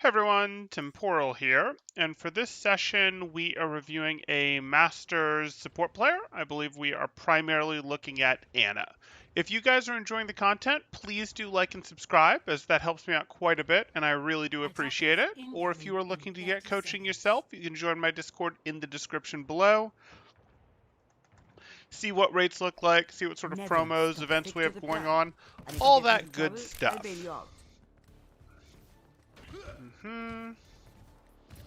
Hey everyone, Temporal here, and for this session we are reviewing a Masters support player. I believe we are primarily looking at Anna. If you guys are enjoying the content, please do like and subscribe, as that helps me out quite a bit, and I really do appreciate Attackers it. Or if you incoming are in looking to get 30 coaching seconds. yourself, you can join my Discord in the description below. See what rates look like, see what sort of Nevins promos, can events stick we to have the going plan. on, And if you all get into that good trouble, I'll bail stuff. you out. Hmm.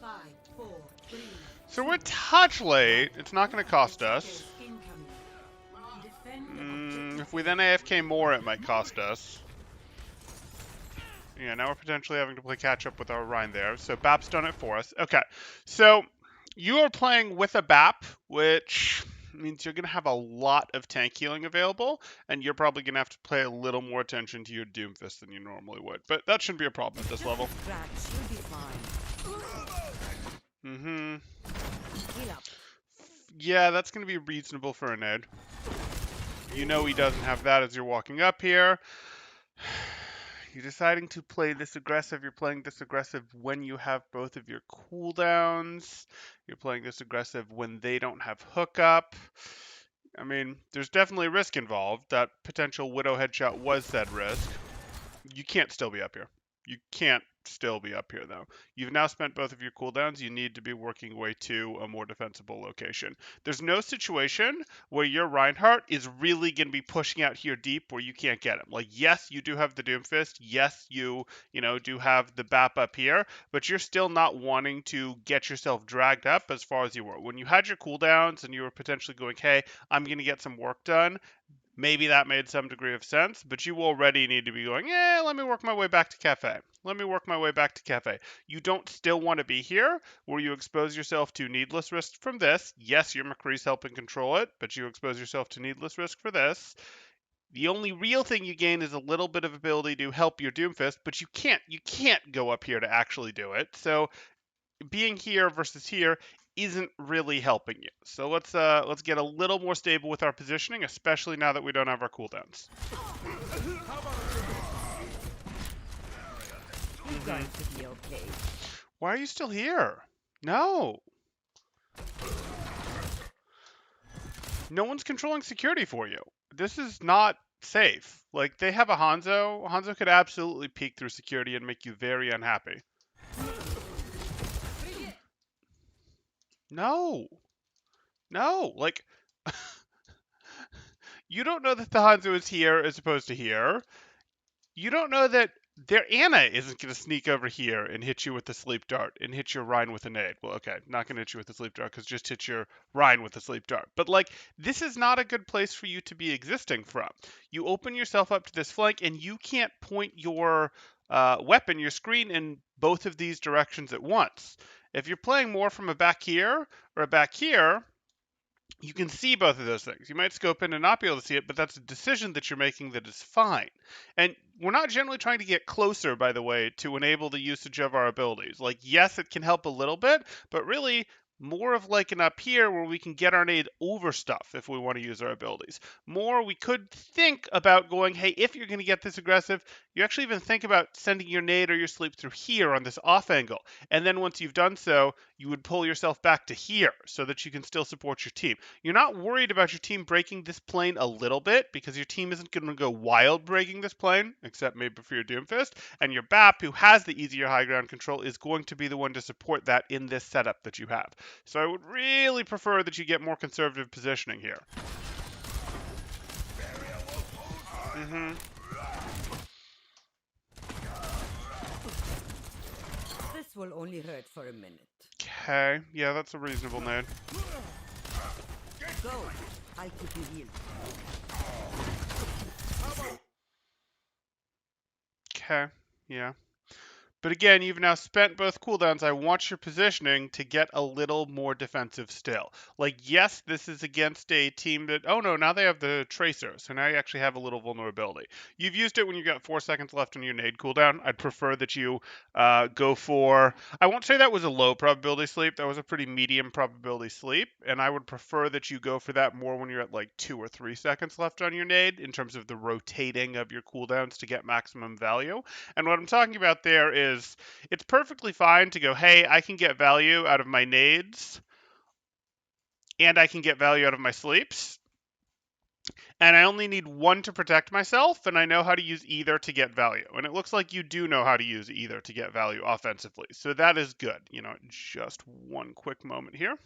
5, 4, 3, So 2, we're a touch 1. late. It's not going to cost us. Attackers incoming. Defend objective If we A. then AFK more, it might cost us. Yeah, now we're potentially having to play catch up with our Rhine there. So BAP's done it for us. Okay, so you are playing with a BAP, which means you're going to have a lot of tank healing available, and you're probably going to have to pay a little more attention to your Doomfist than you normally would. But that shouldn't be a problem at this Just a level. scratch, you'll be fine. Mm-hmm. Heal up. Yeah, that's going to be reasonable for a nade. You know he doesn't have that as you're walking up here. You're deciding to play this aggressive. You're playing this aggressive when you have both of your cooldowns. You're playing this aggressive when they don't have hookup. I mean, there's definitely risk involved. That potential Widow headshot was said risk. You can't still be up here. You can't still be up here, though. You've now spent both of your cooldowns. You need to be working your way to a more defensible location. There's no situation where your Reinhardt is really going to be pushing out here deep where you can't get him. Like, yes, you do have the Doomfist. Yes, you do have the BAP up here, but you're still not wanting to get yourself dragged up as far as you were. When you had your cooldowns and you were potentially going, hey, I'm going to get some work done, maybe that made some degree of sense, but you already need to be going, yeah, let me work my way back to cafe. Let me work my way back to cafe. You don't still want to be here where you expose yourself to needless risk from this. Yes, your McCree's helping control it, but you expose yourself to needless risk for this. The only real thing you gain is a little bit of ability to help your Doomfist, but you can't go up here to actually do it. So being here versus here isn't really helping you. So let's get a little more stable with our positioning, especially now that we don't have our cooldowns. You're going to be okay. Why are you still here? No. No one's controlling security for you. This is not safe. Like, they have a Hanzo. Hanzo could absolutely peek through security and make you very unhappy. No. No. Like, you don't know that the Hanzo is here as opposed to here. You don't know that their Anna isn't going to sneak over here and hit you with the sleep dart and hit your Rhine with a nade. Well, okay, not going to hit you with the sleep dart because just hit your Rhine with the sleep dart. But like, this is not a good place for you to be existing from. You open yourself up to this flank and you can't point your weapon, your screen, in both of these directions at once. If you're playing more from a back here or a back here, you can see both of those things. You might scope in and not be able to see it, but that's a decision that you're making that is fine. And we're not generally trying to get closer, by the way, to enable the usage of our abilities. Like, yes, it can help a little bit, but really more of like an up here where we can get our nade over stuff if we want to use our abilities. More, we could think about going, hey, if you're going to get this aggressive, you actually even think about sending your nade or your sleep through here on this off angle. And then once you've done so, you would pull yourself back to here so that you can still support your team. You're not worried about your team breaking this plane a little bit because your team isn't going to go wild breaking this plane, except maybe for your Doomfist. And your BAP, who has the easier high ground control, is going to be the one to support that in this setup that you have. So I would really prefer that you get more conservative positioning here. Mm-hmm. This will only hurt for a minute. Okay, yeah, that's a reasonable nade. Go. I'll keep you healed. Okay, yeah. But again, you've now spent both cooldowns. I want your positioning to get a little more defensive still. Like, yes, this is against a team that, oh no, now they have the Tracer, so now you actually have a little vulnerability. You've used it when you got 4 seconds left on your nade cooldown. I'd prefer that you go for, I won't say that was a low probability sleep, that was a pretty medium probability sleep, and I would prefer that you go for that more when you're at like 2 or 3 seconds left on your nade in terms of the rotating of your cooldowns to get maximum value. And what I'm talking about there is is it's perfectly fine to go, hey, I can get value out of my nades, and I can get value out of my sleeps. And I only need one to protect myself, and I know how to use either to get value. And it looks like you do know how to use either to get value offensively. So that is good. Just one quick moment here.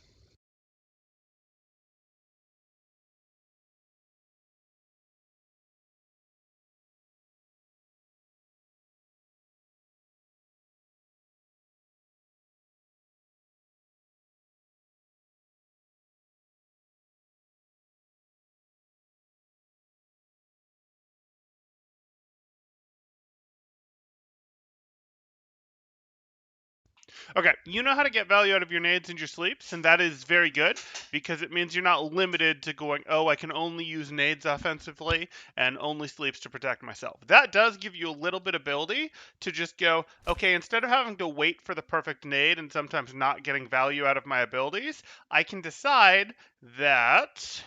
Okay, you know how to get value out of your nades and your sleeps, and that is very good because it means you're not limited to going, oh, I can only use nades offensively and only sleeps to protect myself. That does give you a little bit of ability to just go, okay, instead of having to wait for the perfect nade and sometimes not getting value out of my abilities, I can decide that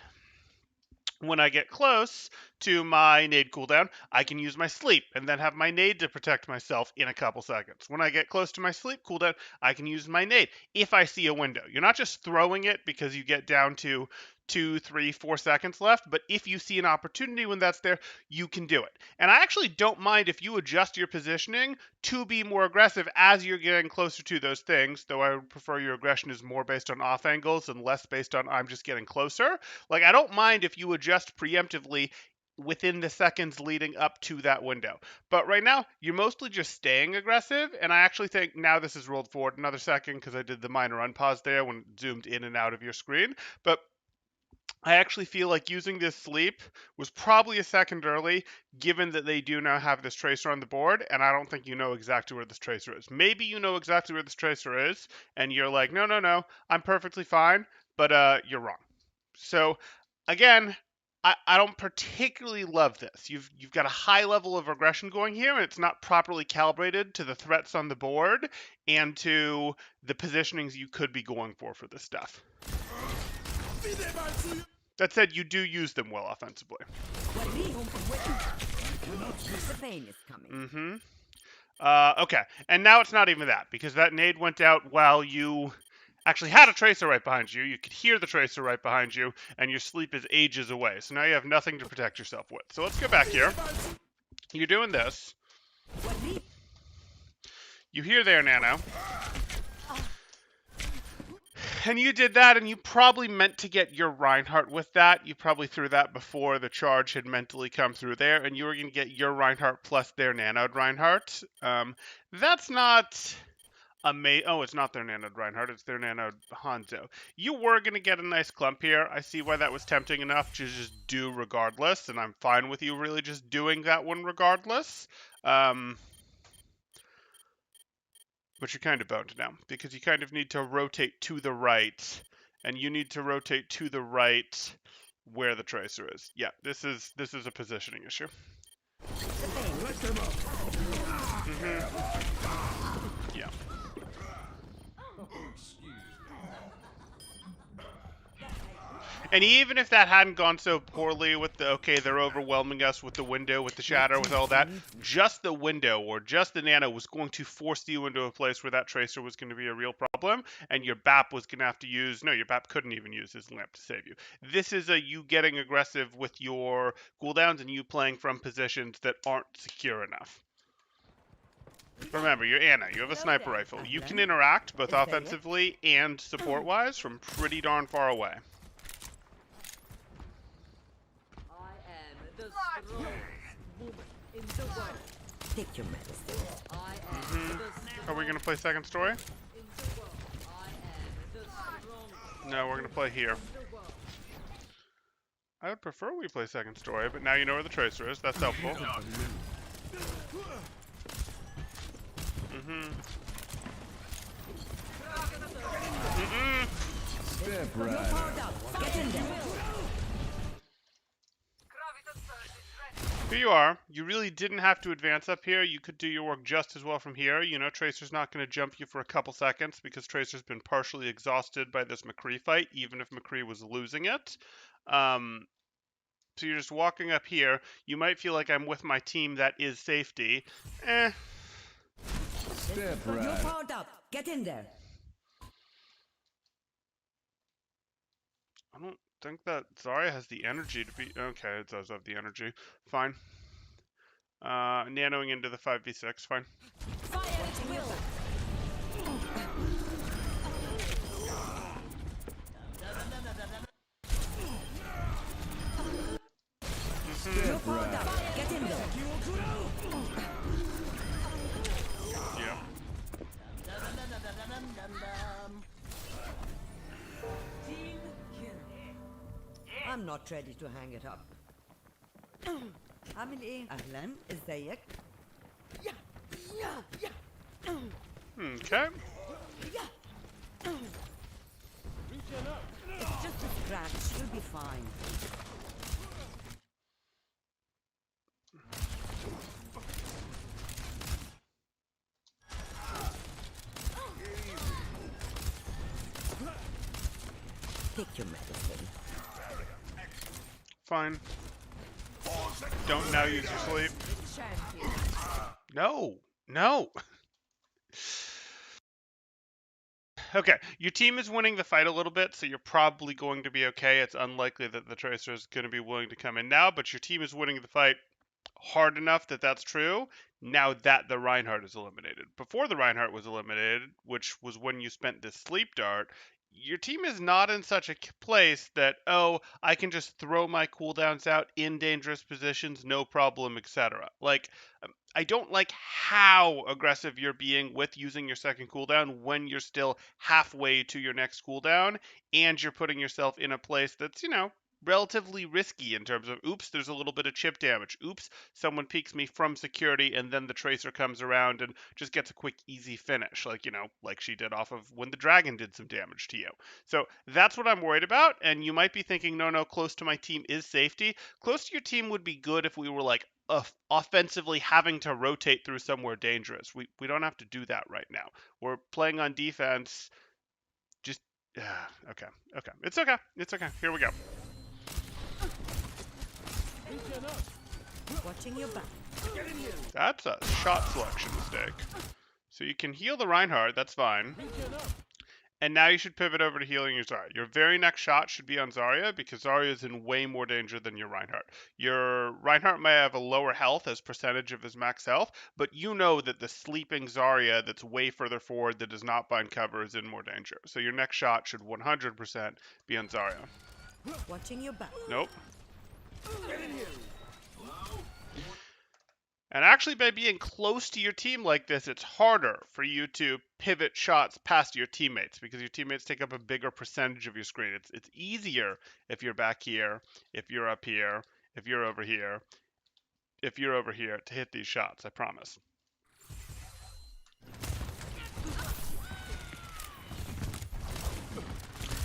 when I get close to my nade cooldown, I can use my sleep and then have my nade to protect myself in a couple seconds. When I get close to my sleep cooldown, I can use my nade if I see a window. You're not just throwing it because you get down to 2, 3, 4 seconds left, but if you see an opportunity when that's there, you can do it. And I actually don't mind if you adjust your positioning to be more aggressive as you're getting closer to those things, though I would prefer your aggression is more based on off angles and less based on I'm just getting closer. Like, I don't mind if you adjust preemptively within the seconds leading up to that window. But right now, you're mostly just staying aggressive, and I actually think now this is rolled forward another second because I did the minor unpause there when it zoomed in and out of your screen. But I actually feel like using this sleep was probably a second early, given that they do now have this tracer on the board, and I don't think you know exactly where this tracer is. Maybe you know exactly where this tracer is, and you're like, no, I'm perfectly fine, but you're wrong. So again, I don't particularly love this. You've got a high level of aggression going here, and it's not properly calibrated to the threats on the board and to the positionings you could be going for this stuff. That said, you do use them well offensively. The pain is coming. Okay, and now it's not even that, because that nade went out while you actually had a tracer right behind you. You could hear the tracer right behind you, and your sleep is ages away. So now you have nothing to protect yourself with. So let's go back here. You're doing this. You hear there, Nano. And you did that, and you probably meant to get your Reinhardt with that. You probably threw that before the charge had mentally come through there, and you were going to get your Reinhardt plus their nanoed Reinhardt. That's not amazing. Oh, it's not their nanoed Reinhardt, it's their nanoed Hanzo. You were going to get a nice clump here. I see why that was tempting enough to just do regardless, and I'm fine with you really just doing that one regardless. But you're kind of boned now, because you kind of need to rotate to the right, and you need to rotate to the right where the tracer is. Yeah, this is a positioning issue. Yeah. And even if that hadn't gone so poorly with the, okay, they're overwhelming us with the window, with the shadow, with all that, just the window or just the nano was going to force you into a place where that tracer was going to be a real problem, and your BAP was going to have to use, no, your BAP couldn't even use his lamp to save you. This is a you getting aggressive with your cooldowns and you playing from positions that aren't secure enough. Remember, you're Ana. You have a sniper rifle. You can interact both offensively and support-wise from pretty darn far away. Take your medicine. Are we going to play second story? No, we're going to play here. I would prefer we play second story, but now you know where the tracer is. That's helpful. Step right. Get in there. Here you are. You really didn't have to advance up here. You could do your work just as well from here. You know, Tracer's not going to jump you for a couple seconds because Tracer's been partially exhausted by this McCree fight, even if McCree was losing it. So you're just walking up here. You might feel like I'm with my team that is safety. Step You're right. powered up. Get in there. I don't think that Zarya has the energy to be... Okay, it does have the energy. Fine. Nanoing into the 5v6, fine. Fire at will. You're powered up. Get in there. Yeah. I'm not ready to hang it up. عامل ايه؟ أهلا، ازيك؟ Okay. It's just a scratch. You'll be fine. Take your medicine. Fine. Don't now use your sleep. No. No. Okay, your team is winning the fight a little bit, so you're probably going to be okay. It's unlikely that the Tracer is going to be willing to come in now, but your team is winning the fight hard enough that that's true. Now that the Reinhardt is eliminated. Before the Reinhardt was eliminated, which was when you spent this sleep dart, your team is not in such a place that, oh, I can just throw my cooldowns out in dangerous positions, no problem, etc. Like, I don't like how aggressive you're being with using your second cooldown when you're still halfway to your next cooldown and you're putting yourself in a place that's, you know, relatively risky in terms of, oops, there's a little bit of chip damage. Oops, someone peeks me from security and then the Tracer comes around and just gets a quick, easy finish, like, you know, like she did off of when the Dragon did some damage to you. So that's what I'm worried about. And you might be thinking, no, close to my team is safety. Close to your team would be good if we were like offensively having to rotate through somewhere dangerous. We don't have to do that right now. We're playing on defense. Just okay. It's okay. Here we go. Watching your back. That's a shot selection mistake. So you can heal the Reinhardt, that's fine. And now you should pivot over to healing your Zarya. Your very next shot should be on Zarya because Zarya is in way more danger than your Reinhardt. Your Reinhardt may have a lower health as percentage of his max health, but you know that the sleeping Zarya that's way further forward that does not find cover is in more danger. So your next shot should 100% be on Zarya. Watching your back. Nope. And actually, by being close to your team like this, it's harder for you to pivot shots past your teammates because your teammates take up a bigger percentage of your screen. It's easier if you're back here, if you're up here, if you're over here, if you're over here to hit these shots, I promise.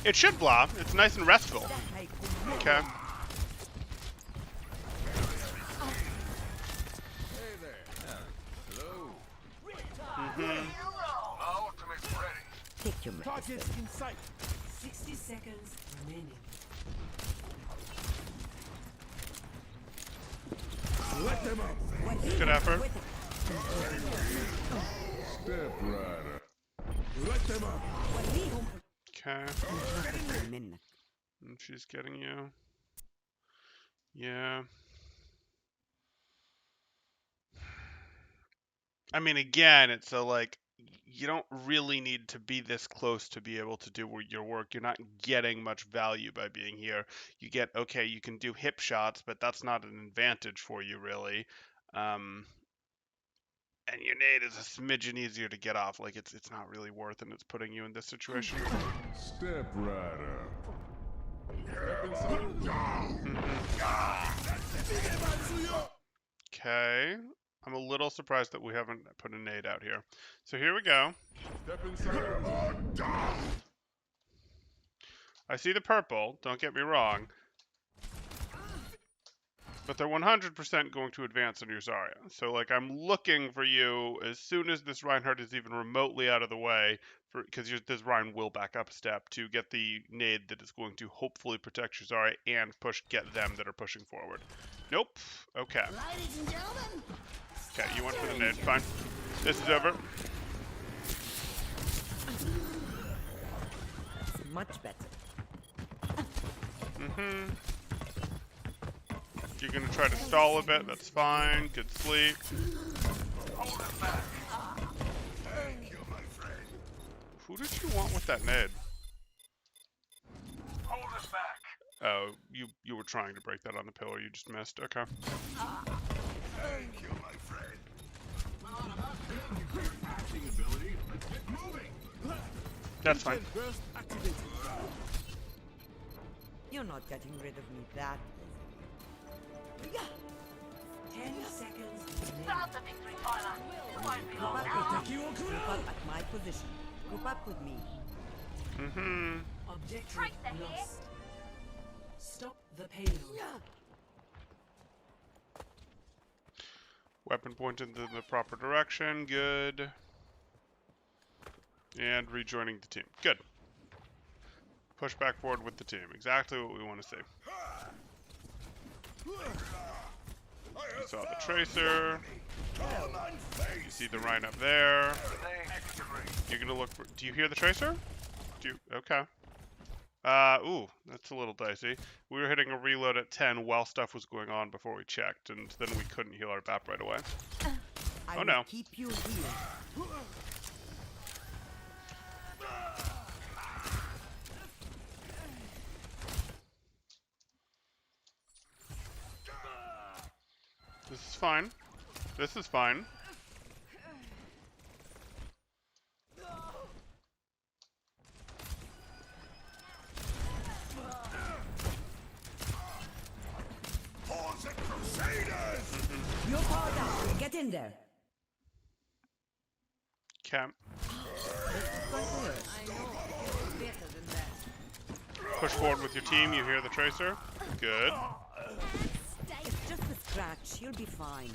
It should blob. It's nice and restful. Okay. Take your medicine. Targets in sight. 60 seconds remaining. Let them up. Good effort. Step right. Let them up. Okay. منك. And she's getting you. Yeah. I mean, again, it's a like, you don't really need to be this close to be able to do your work. You're not getting much value by being here. You get, okay, you can do hip shots, but that's not an advantage for you, really. And your nade is a smidgen easier to get off. Like, it's not really worth it. It's putting you in this situation. Step right up. Okay. I'm a little surprised that we haven't put a nade out here. So here we go. I see the purple, don't get me wrong. But they're 100% going to advance on your Zarya. So, like, I'm looking for you as soon as this Reinhardt is even remotely out of the way, because this Rein will back up a step to get the nade that is going to hopefully protect your Zarya and get them that are pushing forward. Nope. Okay. Ladies and gentlemen, Okay, you went for the nade. Fine. This is over. much better. Mm-hmm. You're gonna try to stall a bit, that's fine. Good sleep. Who did you want with that nade? Oh, you were trying to break that on the pillar, you just missed. Okay. That's fine. You're not getting rid of me that easily. 10 seconds remaining. Start the victory, Tyler. Won't be Group long up, now. group up at my position. Group up with me. Mm-hmm. Objective Tracer here. lost. Stop the payload. Weapon pointed in the proper direction. Good. And rejoining the team. Good. Push back forward with the team. Exactly what we want to see. You saw the tracer. You see the Rhine up there. You're gonna look for. Do you hear the tracer? Do you? Okay. Ooh, that's a little dicey. We were hitting a reload at 10 while stuff was going on before we checked, and then we couldn't heal our BAP right away. I Oh, will no. keep you healed. This is fine. This is fine. You're powered up. Get in there. Okay. Going to hurt. I know. Better than that. Push forward with your team. You hear the tracer. Good. It's just a scratch. You'll be fine.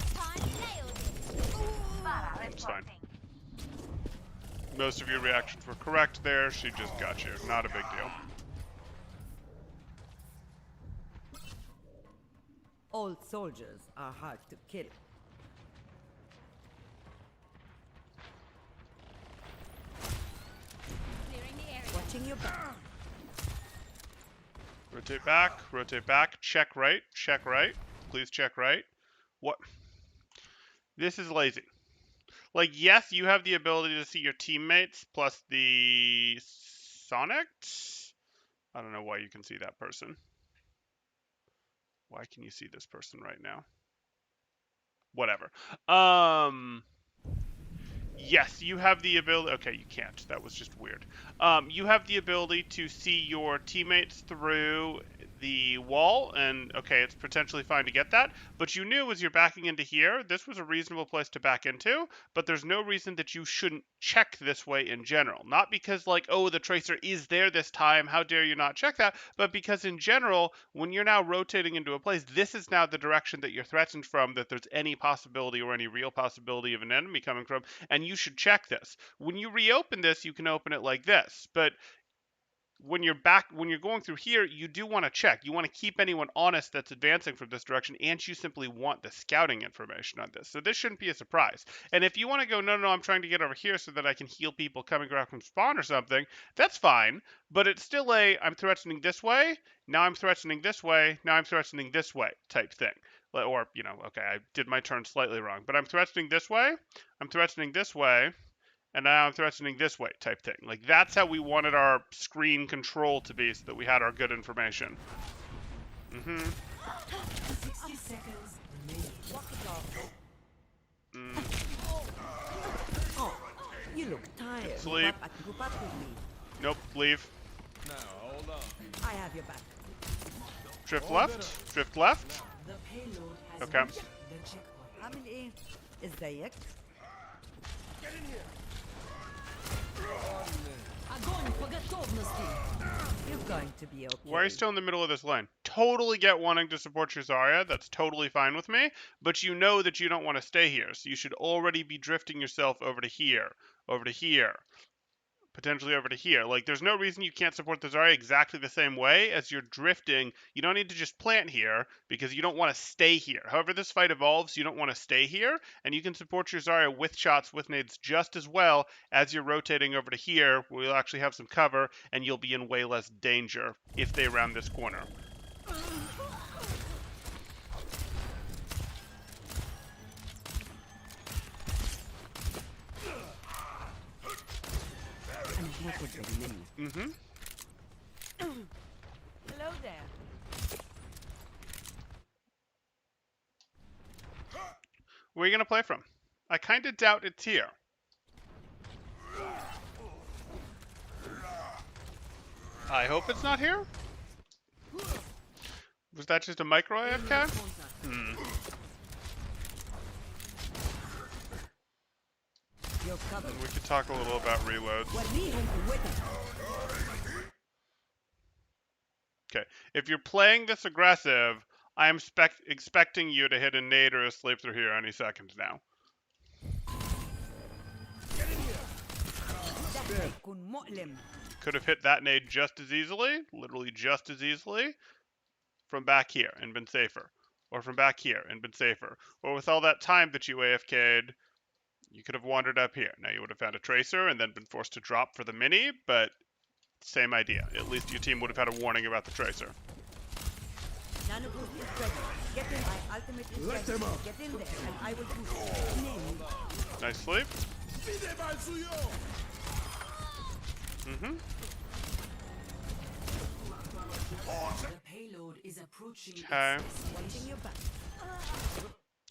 It's fine. Most of your reactions were correct there. She just got you. Not a big deal. Old soldiers are hard to kill. Watching your back. Rotate back, check right, please check right. What? This is lazy. Like, yes, you have the ability to see your teammates plus the Sonic. I don't know why you can see that person. Why can you see this person right now? Whatever. Yes, you have the ability. Okay, you can't. That was just weird. You have the ability to see your teammates through the wall, and okay, it's potentially fine to get that. But you knew as you're backing into here, this was a reasonable place to back into. But there's no reason that you shouldn't check this way in general. Not because like, oh, the tracer is there this time. How dare you not check that? But because in general, when you're now rotating into a place, this is now the direction that you're threatened from. That there's any possibility or any real possibility of an enemy coming from. And you should check this. When you reopen this, you can open it like this. But when you're going through here, you do want to check. You want to keep anyone honest that's advancing from this direction, and you simply want the scouting information on this. So this shouldn't be a surprise. And if you want to go, no, I'm trying to get over here so that I can heal people coming around from spawn or something, that's fine. But it's still I'm threatening this way, now I'm threatening this way, now I'm threatening this way type thing. Or, okay, I did my turn slightly wrong, but I'm threatening this way, I'm threatening this way, and now I'm threatening this way type thing. Like, that's how we wanted our screen control to be so that we had our good information. 60 seconds remaining. Oh, you look tired. Sleep. Group up with me. Nope, leave. Now, hold on. I have your back. Drift left, drift left. The payload has Okay. reached the checkpoint. عامل ايه؟ ازيك؟ You're going to be okay. Why are you still in the middle of this lane? Totally get wanting to support your Zarya. That's totally fine with me. But you know that you don't want to stay here. So you should already be drifting yourself over to here. Over to here. potentially over to here. Like, there's no reason you can't support the Zarya exactly the same way as you're drifting. You don't need to just plant here because you don't want to stay here. However this fight evolves, you don't want to stay here, and you can support your Zarya with shots, with nades just as well as you're rotating over to here, where you'll actually have some cover, and you'll be in way less danger if they round this corner. Mm-hmm. Hello there. Where are you going to play from? I kind of doubt it's here. I hope it's not here. Was that just a micro AFK? You're covered. We could talk a little about reloads. Okay, if you're playing this aggressive, I am expecting you to hit a nade or a sleep through here any second now. Could have hit that nade just as easily, literally just as easily, from back here and been safer. Or from back here and been safer. Or with all that time that you AFK'd, you could have wandered up here. Now you would have found a tracer and then been forced to drop for the mini, but same idea. At least your team would have had a warning about the tracer. Get in, my ultimate is Let ready. them up. Get in there, and I will do name. Nice sleep. Mm-hmm. The payload is approaching. its Okay. destination. Watching your back.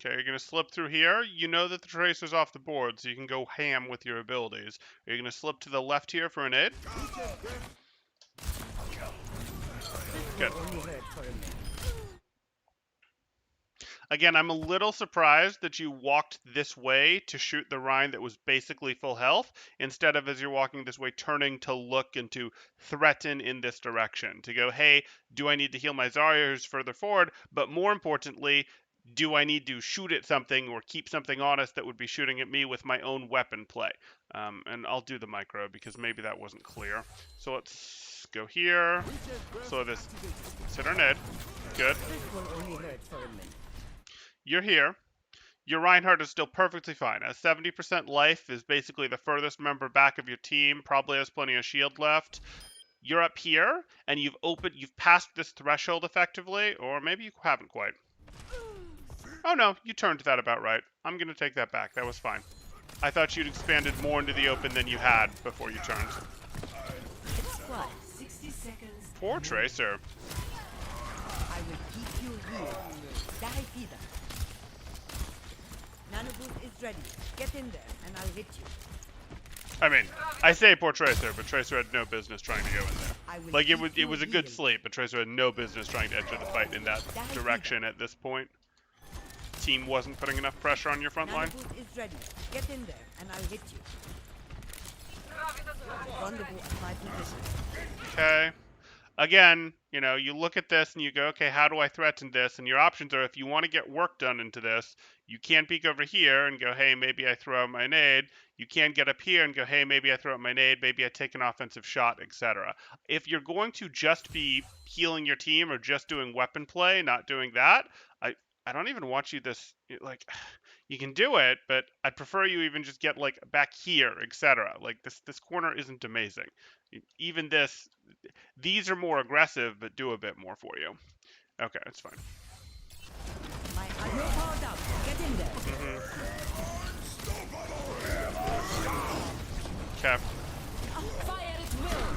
Okay, you're going to slip through here. You know that the tracer's off the board, so you can go ham with your abilities. Are you going to slip to the left here for an aid? Good. Only hurt for a minute. Again, I'm a little surprised that you walked this way to shoot the Rhine that was basically full health, instead of as you're walking this way turning to look and to threaten in this direction. To go, hey, do I need to heal my Zarya who's further forward? But more importantly, do I need to shoot at something or keep something honest that would be shooting at me with my own weapon play? And I'll do the micro because maybe that wasn't clear. So let's go here. So this hit our nade. Good. This will only hurt for a minute. You're here. Your Reinhardt is still perfectly fine. At 70% life is basically the furthest member back of your team. Probably has plenty of shield left. You're up here, and you've passed this threshold effectively, or maybe you haven't quite. Oh no, you turned that about right. I'm gonna take that back. That was fine. I thought you'd expanded more into the open than you had before you turned. It's quiet. 60 seconds. Poor Tracer. I will keep you here. Die, Feeder. Nanoboost is ready. Get in there, and I'll hit you. I mean, I say poor Tracer, but Tracer had no business trying to go in there. I will Like, it keep was you a good healed. sleep, but Tracer had no business trying to enter the fight in that direction at this point. Team wasn't putting enough pressure on your front line. Nanoboost is ready. Get in there, and I'll hit you. Rendezvous at my position. Okay. Again, you know, you look at this and you go, okay, how do I threaten this? And your options are, if you want to get work done into this, you can peek over here and go, hey, maybe I throw out my nade. You can get up here and go, hey, maybe I throw out my nade, maybe I take an offensive shot, etc. If you're going to just be healing your team or just doing weapon play, not doing that, I don't even want you this, like, you can do it, but I'd prefer you even just get, like, back here, etc. Like, this corner isn't amazing. Even this, these are more aggressive, but do a bit more for you. Okay, that's fine. My no powered up. Get in there. Okay. Fire at will.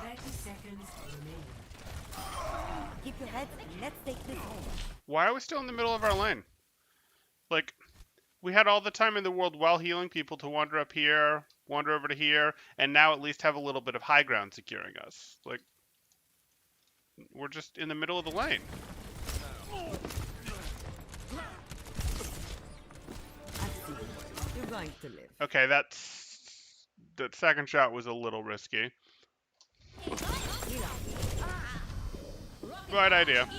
30 seconds remaining. Keep your head and let's take this home. Why are we still in the middle of our lane? Like, we had all the time in the world while healing people to wander up here, wander over to here, and now at least have a little bit of high ground securing us. Like, we're just in the middle of the lane. Absolutely. You're going to live. Okay, that second shot was a little risky. Right idea.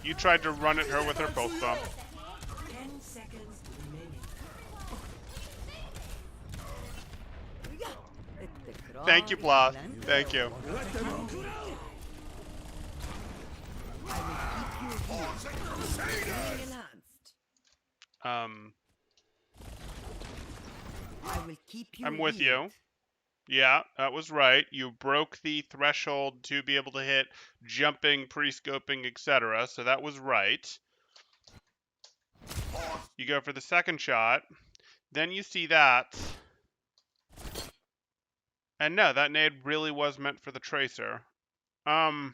You tried to run at her with her pulse bomb. 10 Thank you, Blah. Thank you. Let them out. Healing enhanced. I will keep you I'm with you. healed. Yeah, that was right. You broke the threshold to be able to hit jumping, pre-scoping, etc. So that was right. You go for the second shot. Then you see that. And no, that nade really was meant for the tracer. I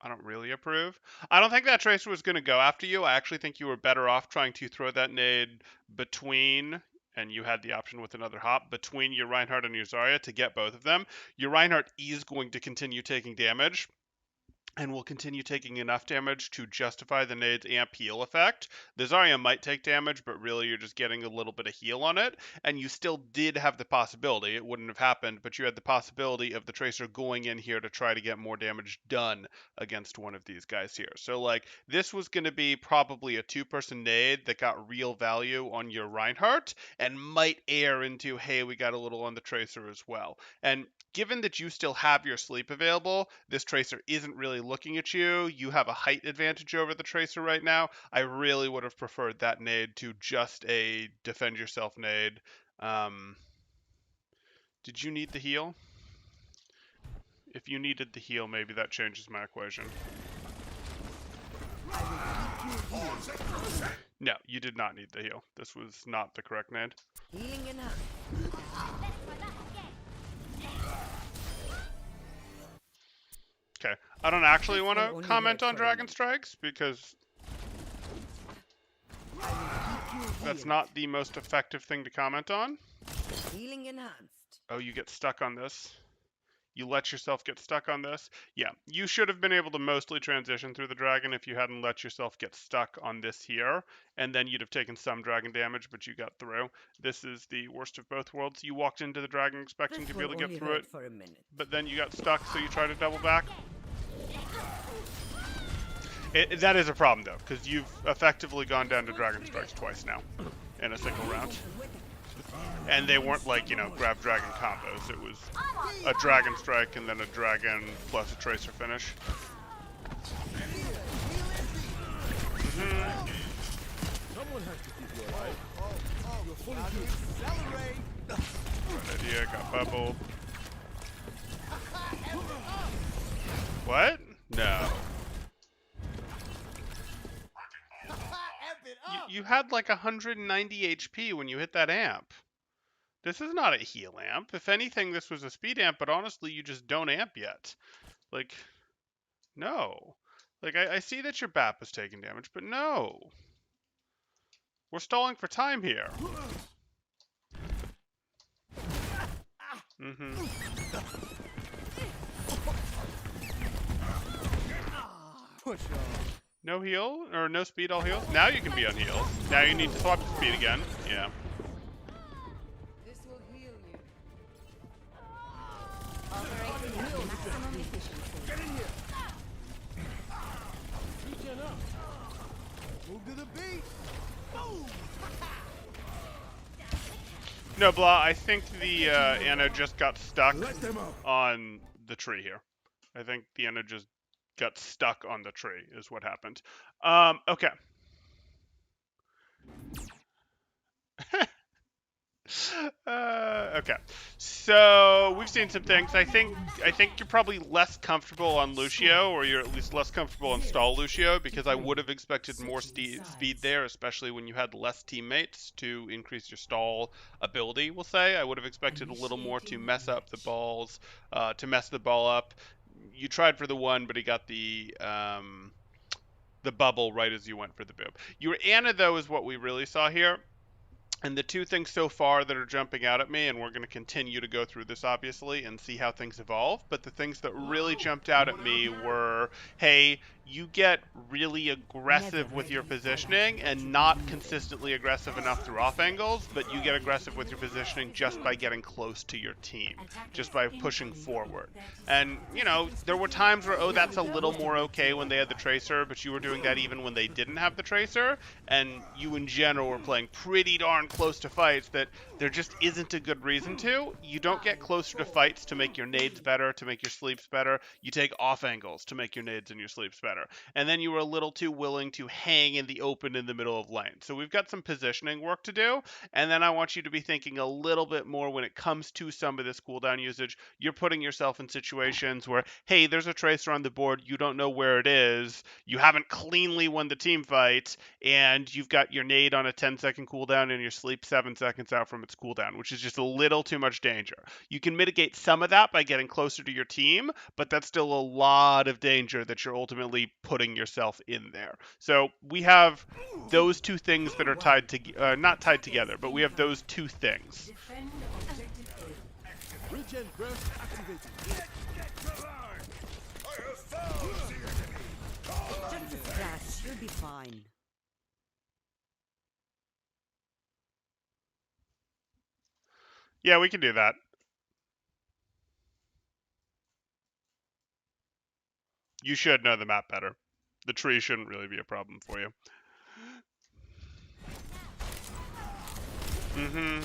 don't really approve. I don't think that tracer was going to go after you. I actually think you were better off trying to throw that nade between, and you had the option with another hop, between your Reinhardt and your Zarya to get both of them. Your Reinhardt is going to continue taking damage, and will continue taking enough damage to justify the nade's amp heal effect. The Zarya might take damage, but really you're just getting a little bit of heal on it, and you still did have the possibility, it wouldn't have happened, but you had the possibility of the Tracer going in here to try to get more damage done against one of these guys here. So like, this was going to be probably a two-person nade that got real value on your Reinhardt, and might air into, hey, we got a little on the Tracer as well. And given that you still have your sleep available, this Tracer isn't really looking at you. You have a height advantage over the Tracer right now. I really would have preferred that nade to just a defend yourself nade. Did you need the heal? If you needed the heal, maybe that changes my equation. No, you did not need the heal. This was not the correct nade. Healing enhanced. Okay, I don't actually This want will to only comment hurt on for a Dragon minute. Strikes because that's not the most effective thing to comment on. Healing enhanced. Oh, you get stuck on this. You let yourself get stuck on this. Yeah, you should have been able to mostly transition through the dragon if you hadn't let yourself get stuck on this here, and then you'd have taken some dragon damage, but you got through. This is the worst of both worlds. You walked into the dragon expecting This to be able will to only get through hurt it, for a minute. but then you got stuck, so you try to double back. That is a problem, though, because you've effectively gone down to Dragon Strikes twice now in a single round. And they weren't like, you know, grab dragon combos. It was a Dragon Strike and then a dragon plus a Tracer finish. Someone has to keep you alive. You're fully Good idea, got bubbled. What? No. You had like 190 HP when you hit that amp. This is not a heal amp. If anything, this was a speed amp, but honestly, you just don't amp yet. Like, no. Like, I see that your BAP is taking damage, but no. We're stalling for time here. push on. No heal? Or no speed, all heal? Now you can be on heal. Now you need to swap to speed again. Yeah. This will heal you. Operating at maximum efficiency. Get in here. Regen up. Move to the beat. Boom. No, Blah, I think the Anna just got stuck Let them out. on the tree here. I think the Anna just got stuck on the tree is what happened. Okay. Okay. So we've seen some things. I think you're probably less comfortable on Lucio, or you're at least less comfortable on stall Lucio, because I would have expected more speed there, especially when you had less teammates to increase your stall ability. We'll say I would have expected a little more to mess up the balls, to mess the ball up. You tried for the one, but he got the bubble right as you went for the boob. Your Anna, though, is what we really saw here. And the two things so far that are jumping out at me, and we're going to continue to go through this, obviously, and see how things evolve, but the things that really jumped out at me were, hey, you get really aggressive Never with your ready for positioning that. and not consistently aggressive enough through off angles, but you get aggressive with your positioning just by getting close to your team, just by pushing forward. And, you know, there were times where, oh, that's a little more okay when they had the Tracer, but you were doing that even when they didn't have the Tracer, and you in general were playing pretty darn close to fights that there just isn't a good reason to. You don't get closer to fights to make your nades better, to make your sleeps better. You take off angles to make your nades and your sleeps better. And then you were a little too willing to hang in the open in the middle of lane. So we've got some positioning work to do. And then I want you to be thinking a little bit more when it comes to some of this cooldown usage. You're putting yourself in situations where, hey, there's a Tracer on the board. You don't know where it is. You haven't cleanly won the team fight. And you've got your nade on a 10-second cooldown and your sleep 7 seconds out from its cooldown, which is just a little too much danger. You can mitigate some of that by getting closer to your team, but that's still a lot of danger that you're ultimately putting yourself in there. So we have those two things that are tied to, not tied together, but we have those two things. Defend objective A. Regen burst activated. Just a splash. You'll be fine. Yeah, we can do that. You should know the map better. The tree shouldn't really be a problem for you. Mm-hmm.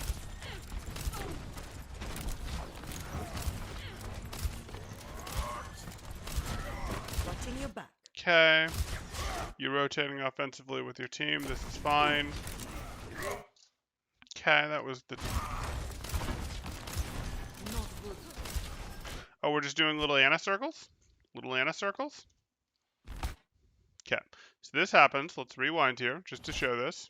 Watching your back. Okay. You're rotating offensively with your team. This is fine. Okay, that was the... Oh, we're just doing little Anna circles? Little Anna circles? Okay. So this happens. Let's rewind here just to show this.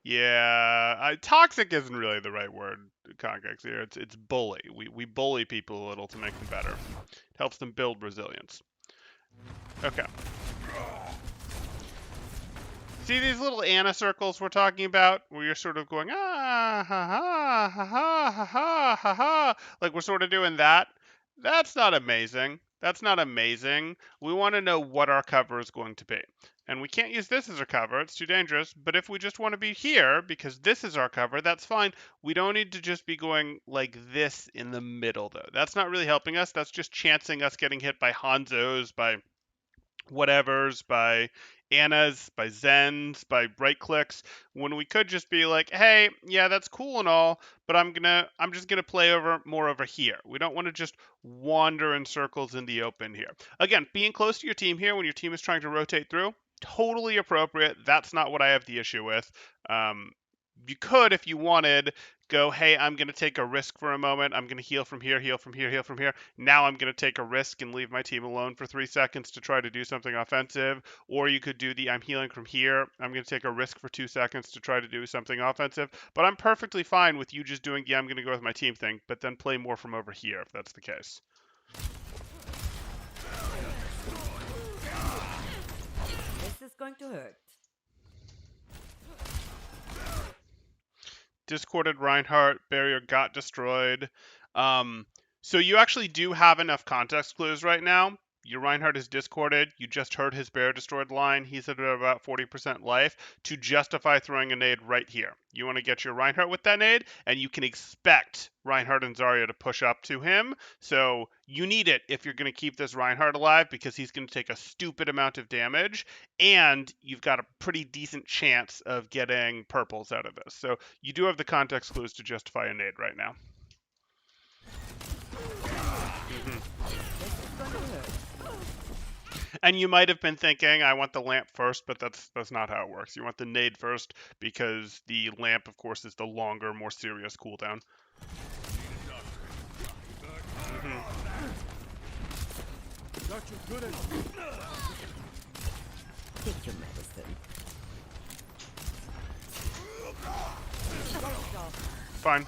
Yeah, toxic isn't really the right word, context here. It's bully. We bully people a little to make them better. It helps them build resilience. Okay. See these little Anna circles we're talking about, where you're sort of going, ah, ha, ha, ha, ha, ha, ha, ha, ha. Like we're sort of doing that. That's not amazing. That's not amazing. We want to know what our cover is going to be. And we can't use this as a cover. It's too dangerous. But if we just want to be here, because this is our cover, that's fine. We don't need to just be going like this in the middle, though. That's not really helping us. That's just chancing us getting hit by Hanzos, by whatevers, by Annas, by Zens, by right clicks, when we could just be like, hey, yeah, that's cool and all, but I'm just gonna play more over here. We don't want to just wander in circles in the open here. Again, being close to your team here when your team is trying to rotate through, totally appropriate. That's not what I have the issue with. You could, if you wanted, go, hey, I'm going to take a risk for a moment. I'm going to heal from here, heal from here, heal from here. Now I'm going to take a risk and leave my team alone for 3 seconds to try to do something offensive. Or you could do the I'm healing from here. I'm going to take a risk for 2 seconds to try to do something offensive. But I'm perfectly fine with you just doing, yeah, I'm going to go with my team thing, but then play more from over here if that's the case. This is going to hurt. Discorded Reinhardt, barrier got destroyed. So you actually do have enough context clues right now. Your Reinhardt is discorded. You just heard his bear destroyed line. He's at about 40% life to justify throwing a nade right here. You want to get your Reinhardt with that nade, and you can expect Reinhardt and Zarya to push up to him. So you need it if you're going to keep this Reinhardt alive because he's going to take a stupid amount of damage, and you've got a pretty decent chance of getting purples out of this. So you do have the context clues to justify a nade right now. And you might have been thinking, I want the lamp first, but that's not how it works. You want the nade first because the lamp, of course, is the longer, more serious cooldown. Got you good at Take your medicine. Fine.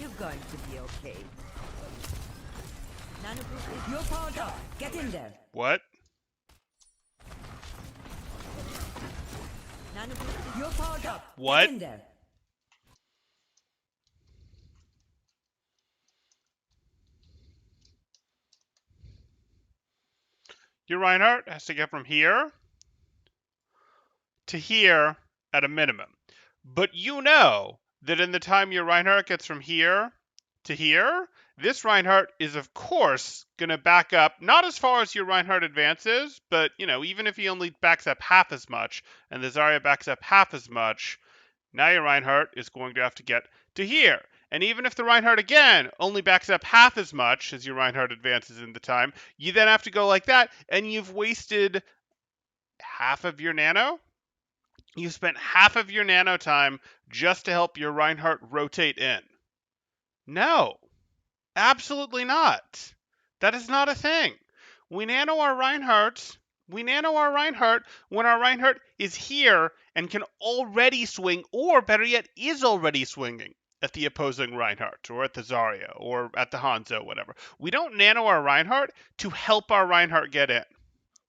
You're going to be okay. Nanoboost, you're powered up. Get in there. What? Nanoboost, you're powered up. What? Get in there. Your Reinhardt has to get from here to here at a minimum. But you know that in the time your Reinhardt gets from here to here, this Reinhardt is of course going to back up, not as far as your Reinhardt advances, but even if he only backs up half as much and the Zarya backs up half as much, now your Reinhardt is going to have to get to here. And even if the Reinhardt again only backs up half as much as your Reinhardt advances in the time, you then have to go like that, and you've wasted half of your nano. You spent half of your nano time just to help your Reinhardt rotate in. No, absolutely not. That is not a thing. We nano our Reinhardt when our Reinhardt is here and can already swing, or better yet, is already swinging at the opposing Reinhardt, or at the Zarya, or at the Hanzo, whatever. We don't nano our Reinhardt to help our Reinhardt get in.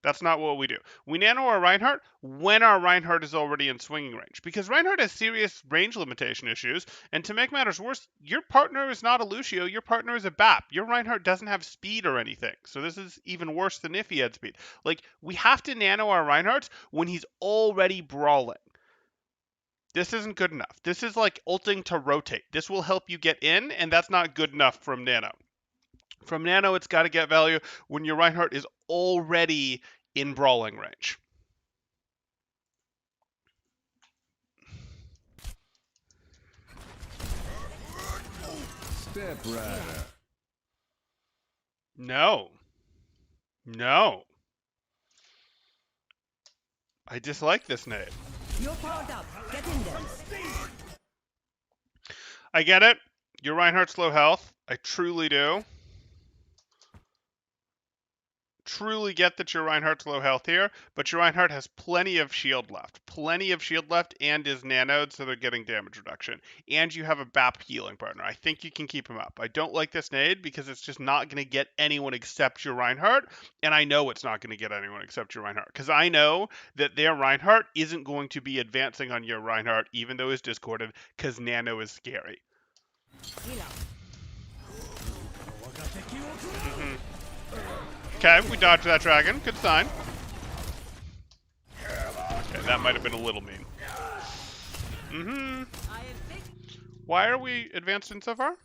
That's not what we do. We nano our Reinhardt when our Reinhardt is already in swinging range, because Reinhardt has serious range limitation issues, and to make matters worse, your partner is not a Lucio, your partner is a BAP. Your Reinhardt doesn't have speed or anything, so this is even worse than if he had speed. Like, we have to nano our Reinhardts when he's already brawling. This isn't good enough. This is like ulting to rotate. This will help you get in, and that's not good enough from nano. From nano, it's got to get value when your Reinhardt is already in brawling range. Step right. No. No. I dislike this nade. You're powered up. Get in there. I get it. Your Reinhardt's low health. I truly do. Truly get that your Reinhardt's low health here, but your Reinhardt has plenty of shield left. Plenty of shield left and is nanoed, so they're getting damage reduction. And you have a BAP healing partner. I think you can keep him up. I don't like this nade because it's just not going to get anyone except your Reinhardt, and I know it's not going to get anyone except your Reinhardt, because I know that their Reinhardt isn't going to be advancing on your Reinhardt, even though it's discorded, because nano is scary. Okay, we dodged that dragon. Good sign. Okay, that might have been a little mean. Why are we advanced in so far?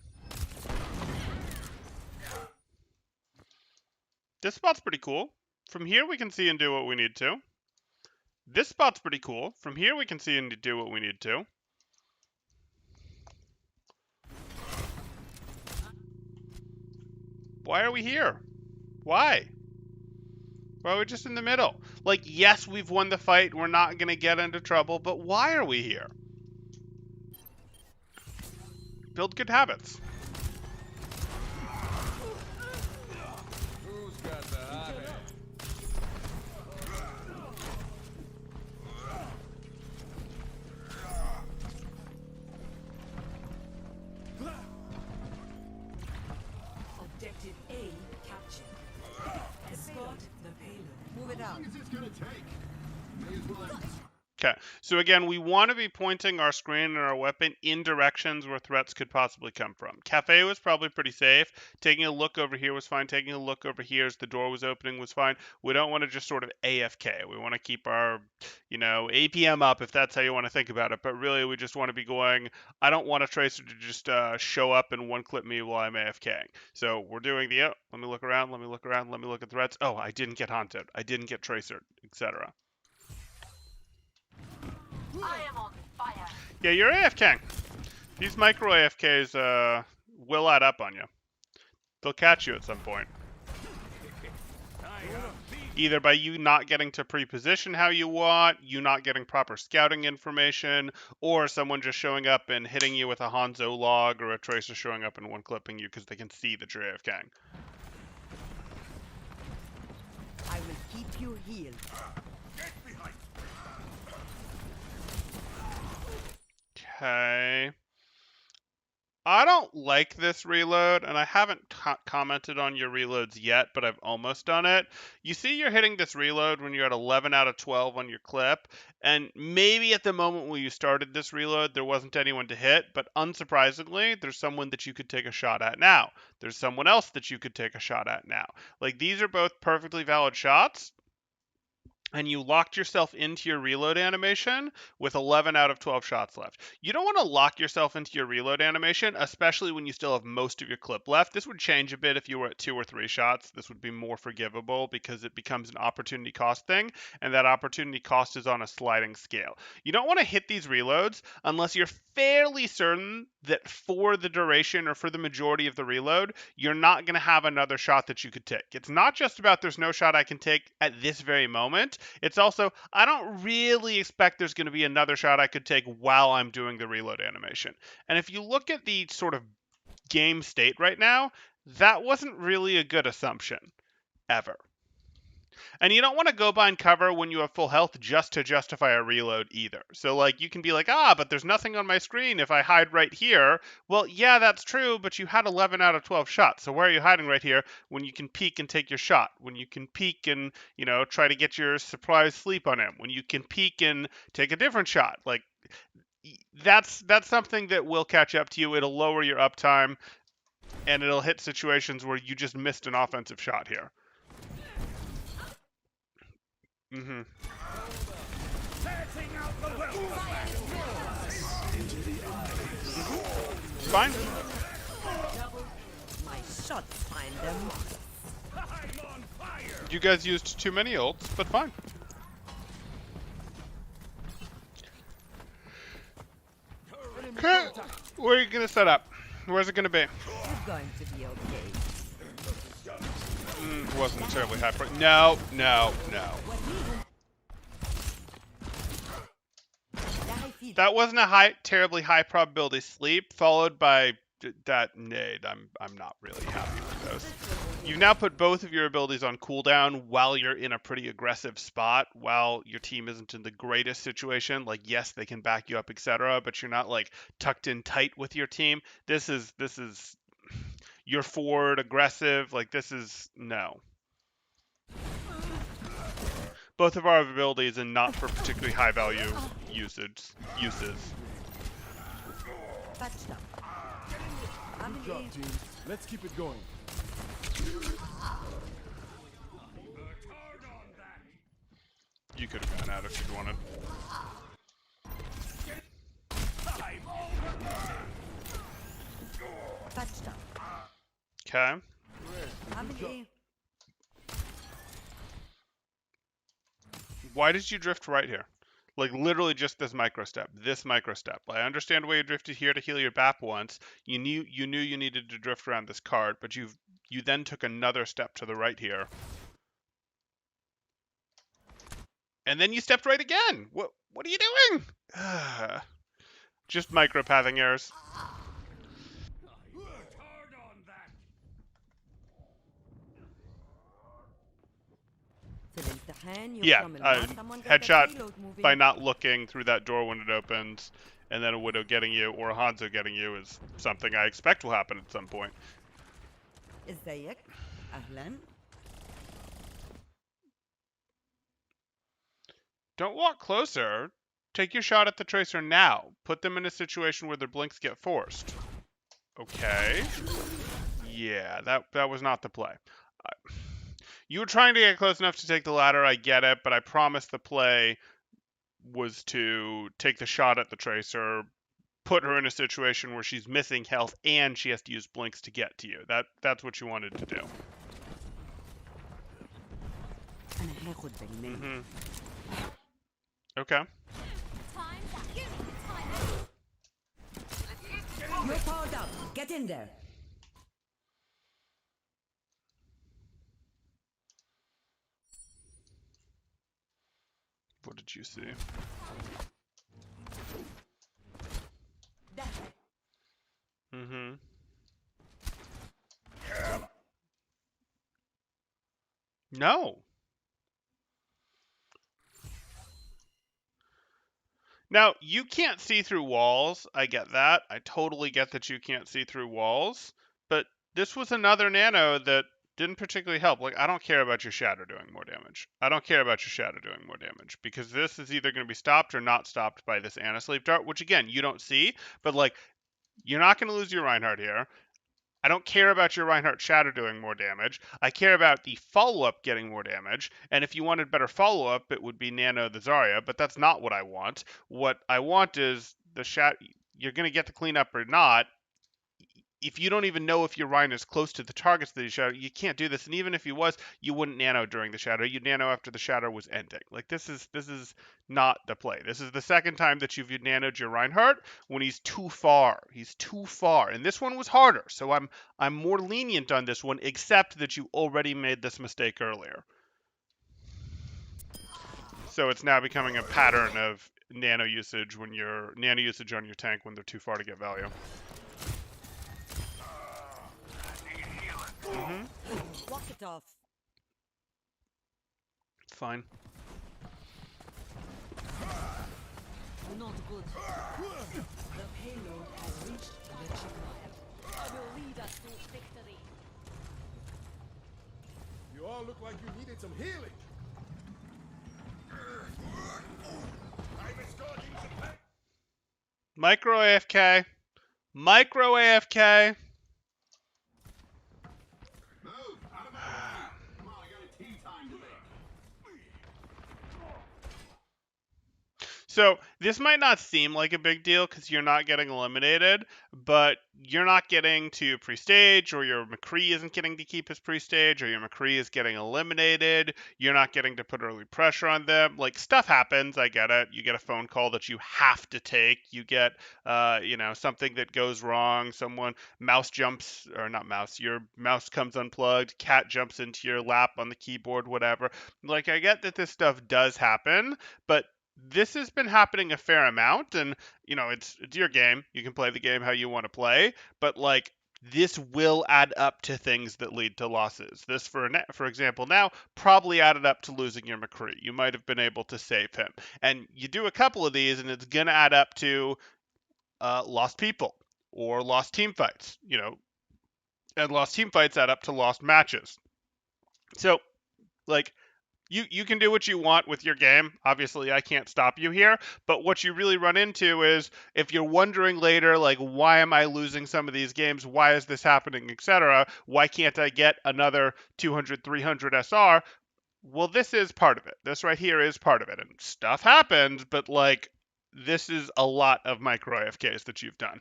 This spot's pretty cool. From here we can see and do what we need to. This spot's pretty cool. From here we can see and do what we need to. Why are we here? Why? Why are we just in the middle? Like, yes, we've won the fight. We're not going to get into trouble. But why are we here? Build good habits. Who's got the hot head? Objective A captured. Escort the payload. Move it out. Okay, so again, we want to be pointing our screen and our weapon in directions where threats could possibly come from. Cafe was probably pretty safe. Taking a look over here was fine. Taking a look over here as the door was opening was fine. We don't want to just sort of AFK. We want to keep our, APM up if that's how you want to think about it. But really, we just want to be going, I don't want a Tracer to just show up and one-clip me while I'm AFKing. So we're doing the, let me look around, let me look around, let me look at threats. Oh, I didn't get haunted. I didn't get Tracer, etc. I am on fire. Yeah, you're AFKing. These micro AFKs will add up on you. They'll catch you at some point. Either by you not getting to pre-position how you want, you not getting proper scouting information, or someone just showing up and hitting you with a Hanzo log, or a Tracer showing up and one-clipping you because they can see that you're AFKing. I will keep you healed. Okay. I don't like this reload, and I haven't commented on your reloads yet, but I've almost done it. You see you're hitting this reload when you're at 11 out of 12 on your clip, and maybe at the moment when you started this reload, there wasn't anyone to hit, but unsurprisingly, there's someone that you could take a shot at now. There's someone else that you could take a shot at now. Like, these are both perfectly valid shots, and you locked yourself into your reload animation with 11 out of 12 shots left. You don't want to lock yourself into your reload animation, especially when you still have most of your clip left. This would change a bit if you were at 2 or 3 shots. This would be more forgivable because it becomes an opportunity cost thing, and that opportunity cost is on a sliding scale. You don't want to hit these reloads unless you're fairly certain that for the duration or for the majority of the reload, you're not going to have another shot that you could take. It's not just about there's no shot I can take at this very moment. It's also, I don't really expect there's going to be another shot I could take while I'm doing the reload animation. And if you look at the sort of game state right now, that wasn't really a good assumption, ever. And you don't want to go behind cover when you have full health just to justify a reload either. So, like, you can be like, but there's nothing on my screen if I hide right here. Well, yeah, that's true, but you had 11 out of 12 shots. So why are you hiding right here when you can peek and take your shot? When you can peek and, try to get your surprise sleep on him? When you can peek and take a different shot? Like, that's something that will catch up to you. It'll lower your uptime, and it'll hit situations where you just missed an offensive shot here. Mm-hmm. Fine. My shots find them. You guys used too many ults, but fine. Okay. Where are you gonna set up? Where's it gonna be? It's going to be okay. It wasn't a terribly high price. No. That wasn't a terribly high probability sleep, followed by that nade. I'm not really happy with those. You've now put both of your abilities on cooldown while you're in a pretty aggressive spot, while your team isn't in the greatest situation. Like, yes, they can back you up, etc., but you're not like tucked in tight with your team. This is you're forward aggressive. Like, this is no. Both of our abilities and not for particularly high value uses. Touchdown. Good job, team. Let's keep it going. You could have gone out if you'd wanted. Touchdown. Okay. Family. Why did you drift right here? Like, literally just this micro step. I understand why you drifted here to heal your BAP once. You knew you needed to drift around this card, but you then took another step to the right here. And then you stepped right again. What are you doing? Just micropathing errors. Yeah, headshot by not looking through that door when it opens, and then a Widow getting you or a Hanzo getting you is something I expect will happen at some point. ازيك؟ أهلا. Don't walk closer. Take your shot at the Tracer now. Put them in a situation where their blinks get forced. Okay. Yeah, that was not the play. You were trying to get close enough to take the ladder, I get it, but I promise the play was to take the shot at the Tracer, put her in a situation where she's missing health and she has to use blinks to get to you. That's what you wanted to do. Mm-hmm. Okay. You're powered up. Get in there. What did you see? Mm-hmm. No. Now, you can't see through walls. I get that. I totally get that you can't see through walls. But this was another nano that didn't particularly help. Like, I don't care about your shadow doing more damage. I don't care about your shadow doing more damage because this is either going to be stopped or not stopped by this Anna Sleep Dart, which again, you don't see, but like, you're not going to lose your Reinhardt here. I don't care about your Reinhardt Shadow doing more damage. I care about the follow-up getting more damage. And if you wanted better follow-up, it would be Nano the Zarya, but that's not what I want. What I want is the Shadow. You're going to get the cleanup or not. If you don't even know if your Rhino is close to the targets that you shadow, you can't do this. And even if you was, you wouldn't nano during the shadow. You'd nano after the shadow was ending. Like this is not the play. This is the second time that you've nanoed your Reinhardt when he's too far. He's too far. And this one was harder. So I'm more lenient on this one, except that you already made this mistake earlier. So it's now becoming a pattern of nano usage on your tank when they're too far to get value. Walk it off. Fine. Not good. The payload has reached the chipmunk. I will lead us to victory. You all look like you needed some healing. Micro AFK. Micro AFK. So this might not seem like a big deal because you're not getting eliminated, but you're not getting to pre-stage, or your McCree isn't getting to keep his pre-stage, or your McCree is getting eliminated. You're not getting to put early pressure on them. Like, stuff happens. I get it. You get a phone call that you have to take. You get, something that goes wrong. Someone, your mouse comes unplugged. Cat jumps into your lap on the keyboard, whatever. Like, I get that this stuff does happen, but this has been happening a fair amount, and it's your game. You can play the game how you want to play, but like this will add up to things that lead to losses. This, for example, now probably added up to losing your McCree. You might have been able to save him, and you do a couple of these, and it's gonna add up to lost people or lost team fights. And lost team fights add up to lost matches. So, like, you can do what you want with your game. Obviously, I can't stop you here. But what you really run into is, if you're wondering later, like, why am I losing some of these games? Why is this happening, etc.? Why can't I get another 200, 300 SR? Well, this is part of it. This right here is part of it. And stuff happens, but, like, this is a lot of micro AFKs that you've done.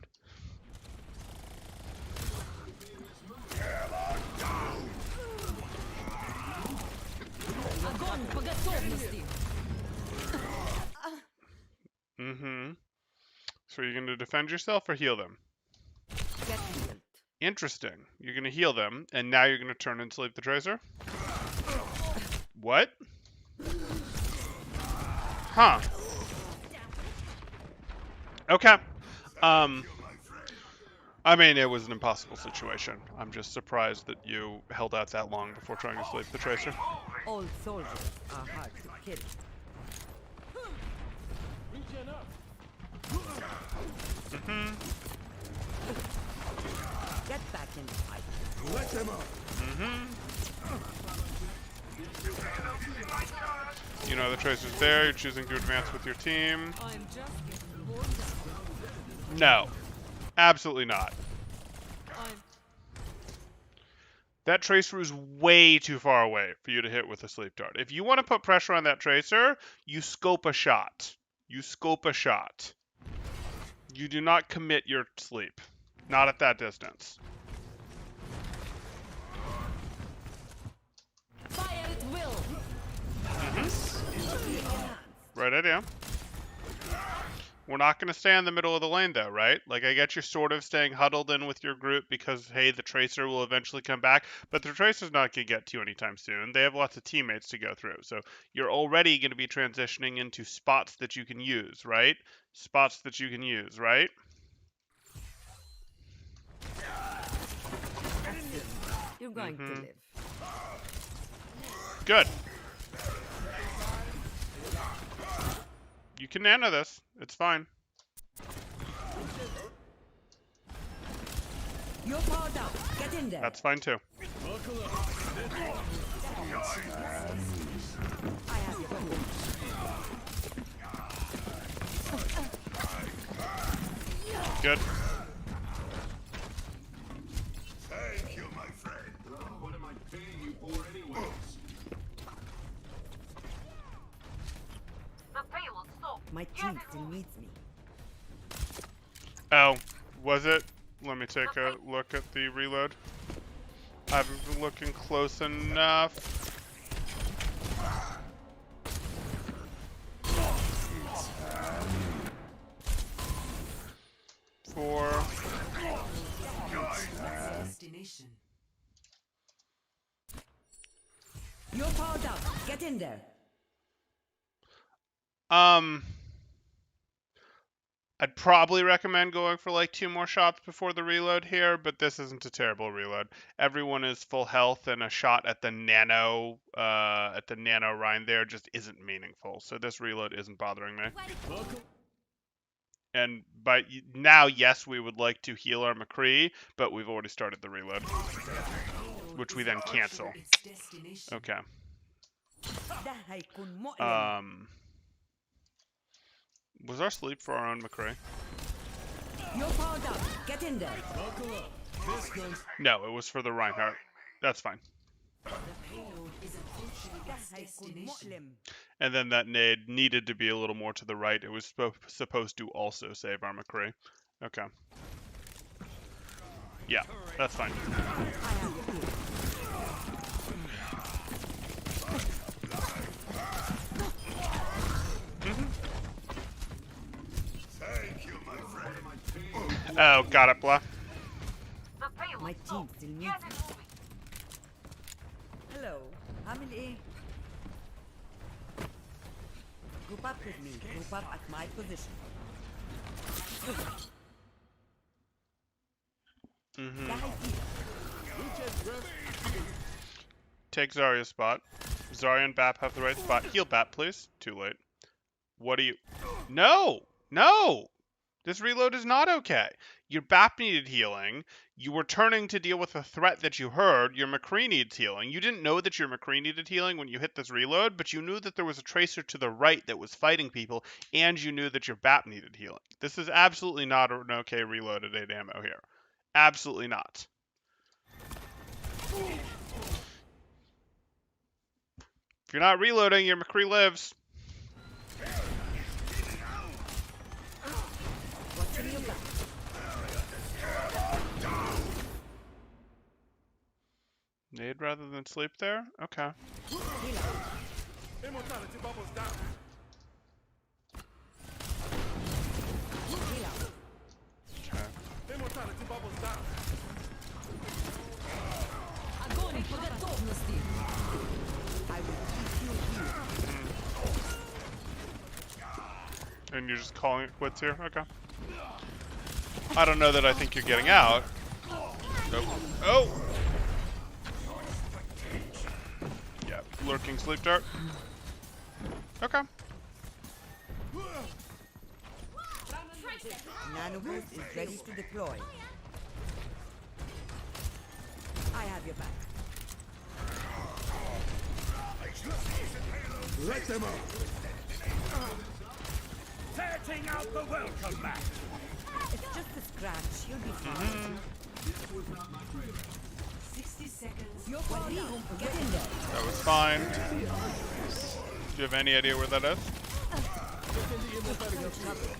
So you're going to defend yourself or heal them? Get healed. Interesting. You're going to heal them, and now you're going to turn and sleep the Tracer? What? Huh. Okay. I mean, it was an impossible situation. I'm just surprised that you held out that long before trying to sleep the Tracer. All soldiers are hard to kill. Regen up. Get back in the fight. Let them up. You know the Tracer's there. You're choosing to advance with your team. I'm just getting warmed up. No. Absolutely not. That Tracer is way too far away for you to hit with a Sleep Dart. If you want to put pressure on that Tracer, you scope a shot. You scope a shot. You do not commit your sleep. Not at that distance. Fire at will. Right idea. We're not going to stay in the middle of the lane, though, right? Like, I get you sort of staying huddled in with your group because, hey, the Tracer will eventually come back, but the Tracer's not going to get to you anytime soon. They have lots of teammates to go through, so you're already going to be transitioning into spots that you can use, right? Spots that you can use, right? You're going to live. Good. You can nano this. It's fine. You're powered up. Get in there. That's fine too. Buckle up. I have your back. Good. Thank you, my friend. What am I paying you for anyways? The payload stopped. My team still needs me. Oh, was it? Let me take a look at the reload. I haven't been looking close enough. For Destination. You're powered up. Get in there. I'd probably recommend going for like 2 more shots before the reload here, but this isn't a terrible reload. Everyone is full health, and a shot at the nano Rhine there just isn't meaningful. So this reload isn't bothering me. Buckle. And by now, yes, we would like to heal our McCree, but we've already started the reload, which we then cancel. Its destination. Okay. ده هيكون مؤلم. Was our sleep for our own McCree? You're powered up. Get in there. Buckle up. This gun's No, it was for the Reinhardt. That's fine. The payload is approaching ده its هيكون destination. مؤلم. And then that nade needed to be a little more to the right. It was supposed to also save our McCree. Okay. Yeah, that's fine. I have your back. Thank you, my friend. Oh, got it, blah. The payload My team stopped. still needs Get me. it moving. Hello. عامل ايه? Group up with me. Group up at my position. ده هيفيدك. Take Zarya's spot. Zarya and Bap have the right spot. Heal Bap, please. Too late. What do you... No! No! This reload is not okay. Your Bap needed healing. You were turning to deal with a threat that you heard. Your McCree needs healing. You didn't know that your McCree needed healing when you hit this reload, but you knew that there was a tracer to the right that was fighting people, and you knew that your Bap needed healing. This is absolutely not an okay reload at 8 ammo here. Absolutely not. If you're not reloading, your McCree lives. What's in your back? Nade rather than sleep there? Okay. immortality bubbles down. Heal out. Okay. Immortality bubbles down. I will keep you healed. And you're just calling it quits here? Okay. I don't know that I think you're getting out. Nope. Oh! Yeah, lurking sleep dart. Okay. Nano boost is ready to deploy. I have your back. Let them out. Setting out the welcome mat. It's just a scratch. You'll be fine. 60 seconds. You're powered up. Get in there. That was fine. Do you have any idea where that is?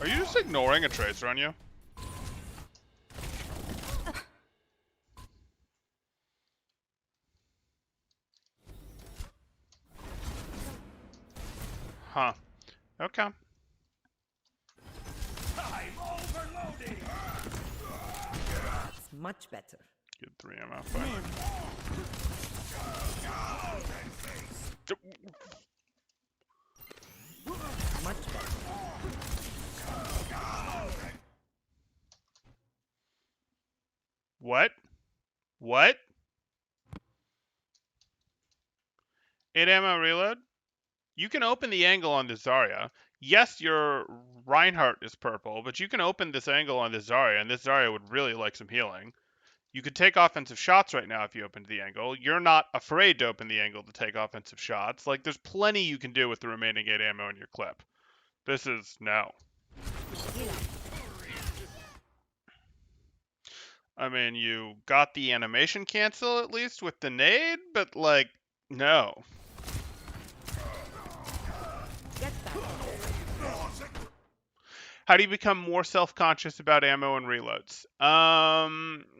Are you just ignoring a tracer on you? Huh. Okay. I'm overloading. It's much better. Good 3 ammo. Fine. Much better. What? What? 8 ammo reload? You can open the angle on the Zarya. yes, your Reinhardt is purple, but you can open this angle on this Zarya, and this Zarya would really like some healing. You could take offensive shots right now if you opened the angle. You're not afraid to open the angle to take offensive shots. Like, there's plenty you can do with the remaining 8 ammo in your clip. This is no. I mean, you got the animation cancel at least with the nade, but like, no. Get back. How do you become more self-conscious about ammo and reloads?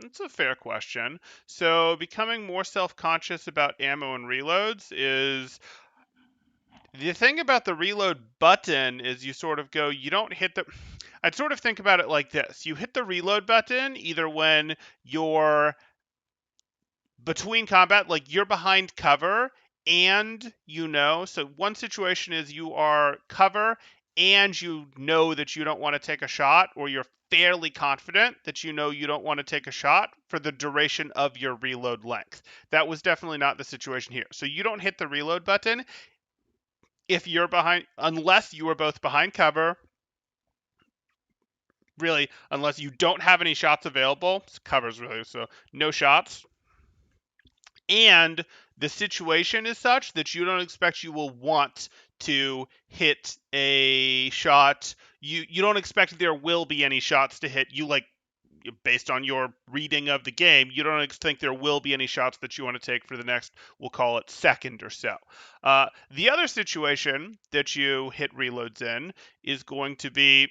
It's a fair question. So becoming more self-conscious about ammo and reloads is the thing about the reload button is you sort of go, you don't hit the. I'd sort of think about it like this. You hit the reload button either when you're between combat, like you're behind cover and so one situation is you are cover and you know that you don't want to take a shot, or you're fairly confident that you know you don't want to take a shot for the duration of your reload length. That was definitely not the situation here. So you don't hit the reload button if you're behind, unless you are both behind cover, really, unless you don't have any shots available. Covers really, so no shots. And the situation is such that you don't expect you will want to hit a shot. You don't expect there will be any shots to hit. You like, based on your reading of the game, you don't think there will be any shots that you want to take for the next, we'll call it, second or so. The other situation that you hit reloads in is going to be,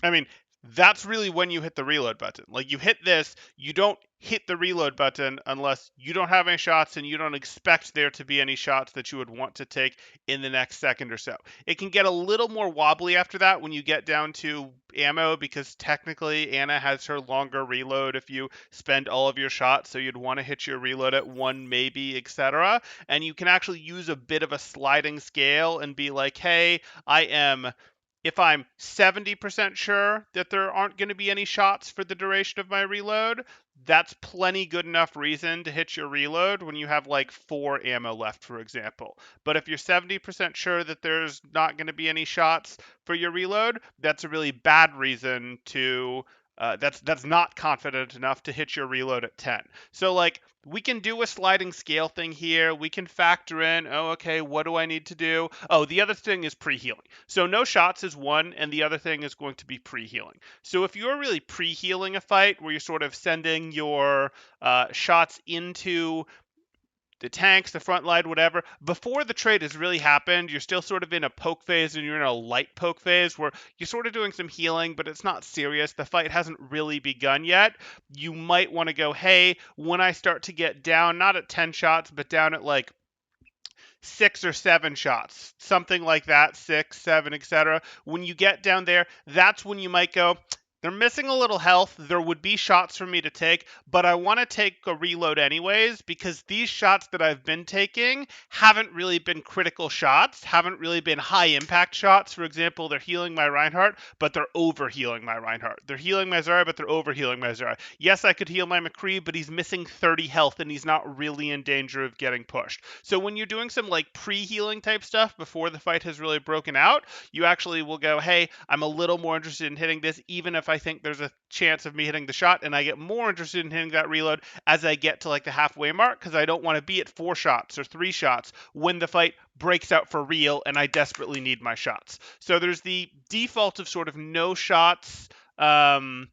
I mean, that's really when you hit the reload button. Like, you hit this, you don't hit the reload button unless you don't have any shots and you don't expect there to be any shots that you would want to take in the next second or so. It can get a little more wobbly after that when you get down to ammo, because technically Ana has her longer reload if you spend all of your shots, so you'd want to hit your reload at 1 maybe, etc. And you can actually use a bit of a sliding scale and be like, hey, if I'm 70% sure that there aren't going to be any shots for the duration of my reload, that's plenty good enough reason to hit your reload when you have like 4 ammo left, for example. But if you're 70% sure that there's not going to be any shots for your reload, that's a really bad reason to that's not confident enough to hit your reload at 10. So like, we can do a sliding scale thing here. We can factor in, oh, okay, what do I need to do? Oh, the other thing is pre-healing. So no shots is one, and the other thing is going to be pre-healing. So if you're really pre-healing a fight where you're sort of sending your shots into the tanks, the front line, whatever, before the trade has really happened, you're still sort of in a poke phase, and you're in a light poke phase where you're sort of doing some healing, but it's not serious. The fight hasn't really begun yet. You might want to go, hey, when I start to get down, not at 10 shots, but down at like 6 or 7 shots, something like that, 6, 7, etc. When you get down there, that's when you might go, they're missing a little health. There would be shots for me to take, but I want to take a reload anyways, because these shots that I've been taking haven't really been critical shots, haven't really been high impact shots. For example, they're healing my Reinhardt, but they're over healing my Reinhardt. They're healing my Zarya, but they're over healing my Zarya. Yes, I could heal my McCree, but he's missing 30 health and he's not really in danger of getting pushed. So when you're doing some like pre-healing type stuff before the fight has really broken out, you actually will go, hey, I'm a little more interested in hitting this, even if I think there's a chance of me hitting the shot, and I get more interested in hitting that reload as I get to like the halfway mark, because I don't want to be at 4 shots or 3 shots when the fight breaks out for real and I desperately need my shots. So there's the default of sort of no shots, and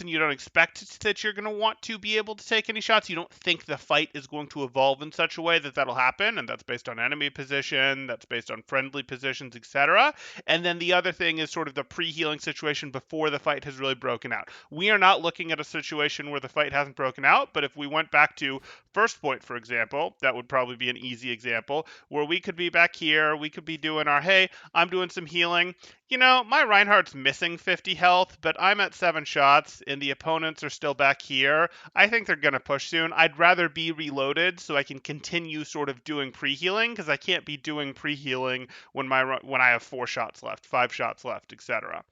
you don't expect that you're going to want to be able to take any shots. You don't think the fight is going to evolve in such a way that that'll happen, and that's based on enemy position, that's based on friendly positions, etc. And then the other thing is sort of the pre-healing situation before the fight has really broken out. We are not looking at a situation where the fight hasn't broken out, but if we went back to first point, for example, that would probably be an easy example, where we could be back here, we could be doing our, hey, I'm doing some healing. You know, my Reinhardt's missing 50 health, but I'm at 7 shots, and the opponents are still back here. I think they're going to push soon. I'd rather be reloaded so I can continue sort of doing pre-healing, because I can't be doing pre-healing when I have 4 shots left, 5 shots left, etc.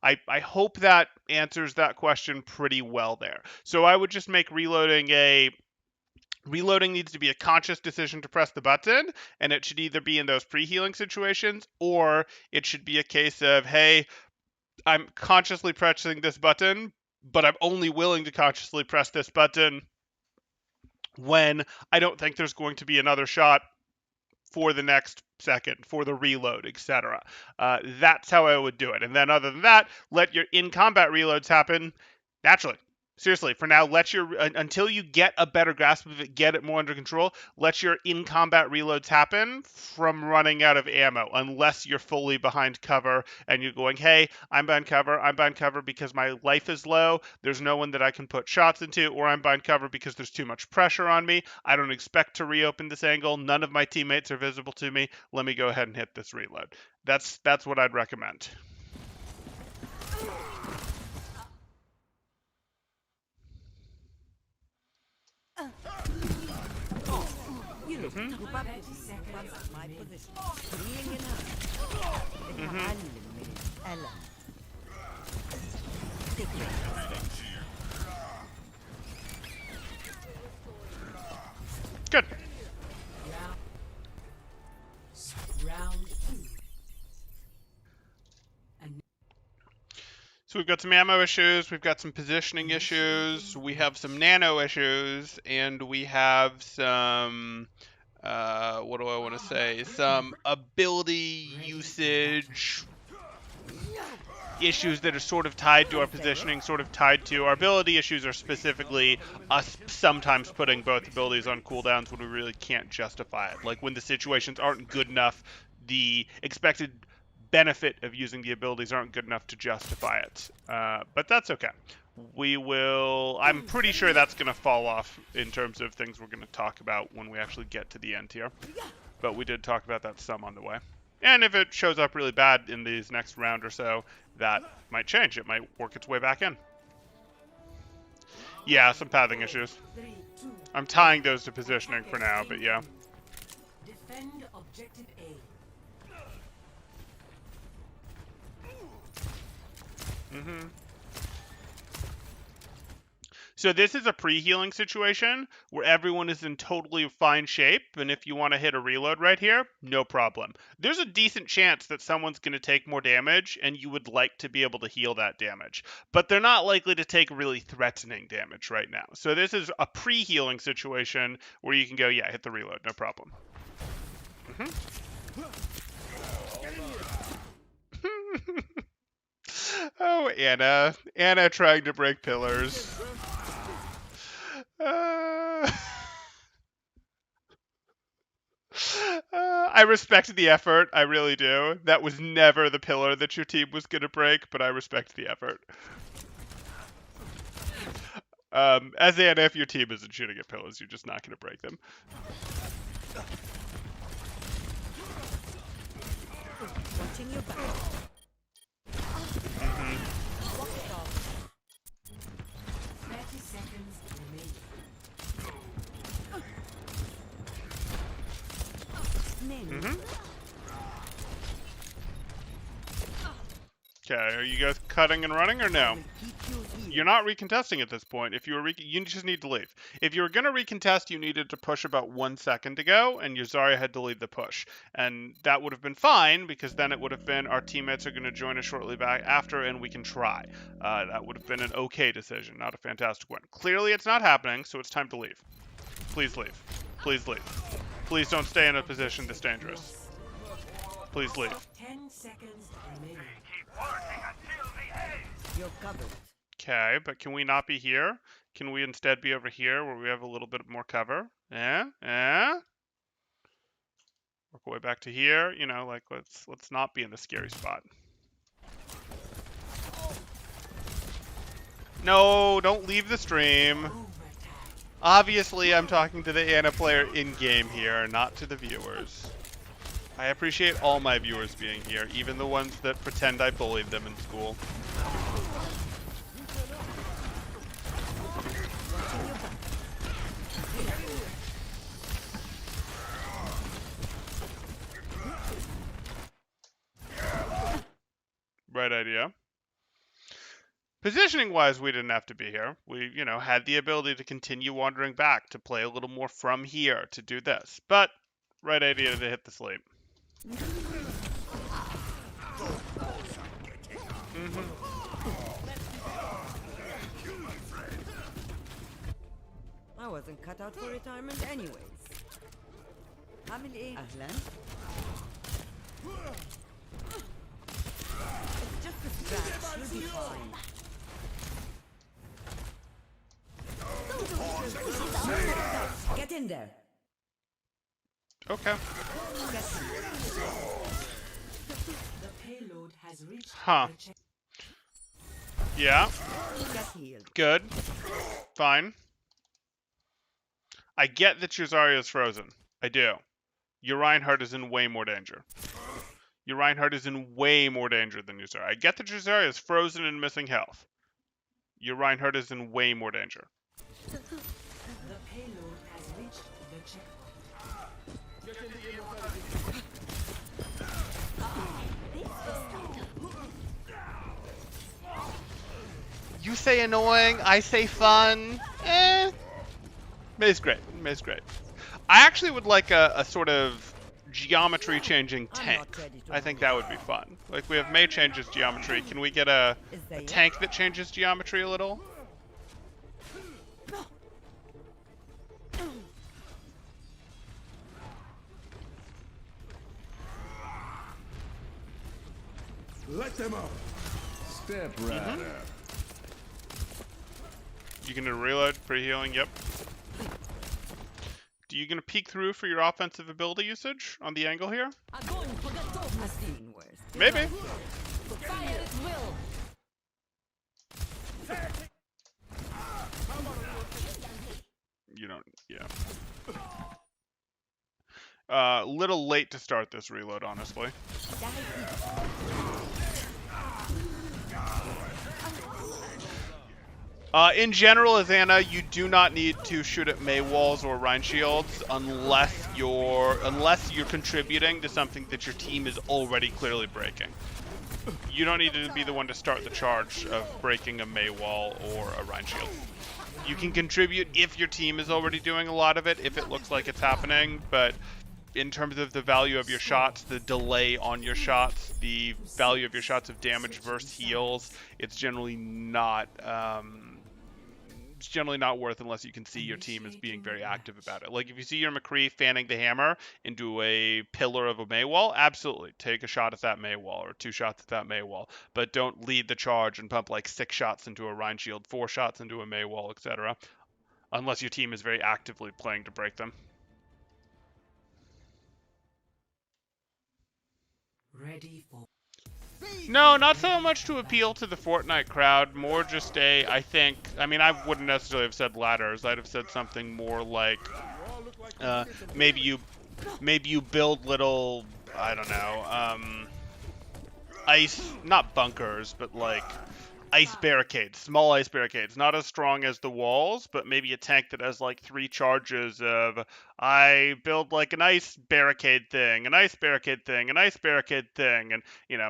I hope that answers that question pretty well there. So I would just make reloading a Reloading needs to be a conscious decision to press the button, and it should either be in those pre-healing situations, or it should be a case of, hey, I'm consciously pressing this button, but I'm only willing to consciously press this button when I don't think there's going to be another shot for the next second, for the reload, etc. That's how I would do it. And then other than that, let your in-combat reloads happen naturally. Seriously, for now, let your until you get a better grasp of it, get it more under control, let your in-combat reloads happen from running out of ammo, unless you're fully behind cover and you're going, hey, I'm behind cover because my life is low, there's no one that I can put shots into, or I'm behind cover because there's too much pressure on me, I don't expect to reopen this angle, none of my teammates are visible to me, let me go ahead and hit this reload. That's what I'd recommend. Move up. 30 seconds My remaining. position. Bringing it up. اتعلم من الألم. Good. Round 2. So we've got some ammo issues, we've got some positioning issues, we have some nano issues, and we have some, what do I want to say, some ability usage issues that are sort of tied to our positioning, sort of tied to our ability issues are specifically us sometimes putting both abilities on cooldowns when we really can't justify it. Like when the situations aren't good enough, the expected benefit of using the abilities aren't good enough to justify it. But that's okay. I'm pretty sure that's going to fall off in terms of things we're going to talk about when we actually get to the end here. But we did talk about that some on the way. And if it shows up really bad in these next round or so, that might change. It might work its way back in. Yeah, some pathing issues. 3, 2, I'm tying those to positioning for now, but yeah. defend objective A. So this is a pre-healing situation where everyone is in totally fine shape, and if you want to hit a reload right here, no problem. There's a decent chance that someone's going to take more damage, and you would like to be able to heal that damage. But they're not likely to take really threatening damage right now. So this is a pre-healing situation where you can go, yeah, hit the reload, no problem. Oh, Anna. Anna trying to break pillars. I respect the effort. I really do. That was never the pillar that your team was going to break, but I respect the effort. As Anna, if your team isn't shooting at pillars, you're just not going to break them. Watching your back. 30 seconds remaining. Name. Okay, are you guys cutting and running or no? Keep you here. You're not recontesting at this point. If you were you just need to leave. If you were going to recontest, you needed to push about 1 second to go, and your Zarya had to lead the push. And that would have been fine, because then it would have been our teammates are going to join us shortly back after, and we can try. That would have been an okay decision, not a fantastic one. Clearly it's not happening, so it's time to leave. Please leave. Please leave. Please don't stay in a position this dangerous. Please leave. 10 seconds remaining. You're covered. Okay, but can we not be here? Can we instead be over here where we have a little bit more cover? Work our way back to here. You know, like let's not be in the scary spot. No, don't leave the stream. Overattack. Obviously, I'm talking to the Anna player in-game here, not to the viewers. I appreciate all my viewers being here, even the ones that pretend I bullied them in school. Right idea. Positioning wise, we didn't have to be here. We, had the ability to continue wandering back, to play a little more from here, to do this. But, right idea to hit the sleep. I wasn't cut out for retirement anyways. عامل ايه؟ أهلاً. It's just a scratch. You'll be fine. Get in there. Okay. Get in there. The payload has reached Huh. the check. Yeah. Get healed. Good. Fine. I get that your Zarya is frozen. I do. Your Reinhardt is in way more danger. Your Reinhardt is in way more danger than your Zarya. I get that your Zarya is frozen and missing health. Your Reinhardt is in way more danger. The payload has reached the checkpoint. You say annoying, I say fun. May's great. May's great. I actually would like a sort of geometry changing tank. I think that would be fun. Like, we have Mei changes geometry. Can we get a tank that changes geometry a little? Let them out. Step right up. You gonna reload, pre-healing? Yep. Do you gonna peek through for your offensive ability usage on the angle here? I've seen worse. Maybe. You don't, yeah. Little late to start this reload, honestly. In general, as Anna, you do not need to shoot at Mei walls or Rhine shields unless you're contributing to something that your team is already clearly breaking. You don't need to be the one to start the charge of breaking a Mei wall or a Rhine shield. You can contribute if your team is already doing a lot of it, if it looks like it's happening, but in terms of the value of your shots, the delay on your shots, the value of your shots of damage versus heals, it's generally not worth unless you can see your team is being very active about it. Like if you see your McCree fanning the hammer into a pillar of a Mei wall, absolutely take a shot at that Mei wall or 2 shots at that Mei wall, but don't lead the charge and pump like 6 shots into a Rhine shield, 4 shots into a Mei wall, etc. Unless your team is very actively playing to break them. Ready for No, not so much to appeal to the Fortnite crowd, more just I wouldn't necessarily have said ladders. I'd have said something more like, maybe you build little, I don't know, ice, not bunkers, but like ice barricades, small ice barricades, not as strong as the walls, but maybe a tank that has like 3 charges of, I build like an ice barricade thing, an ice barricade thing, an ice barricade thing, and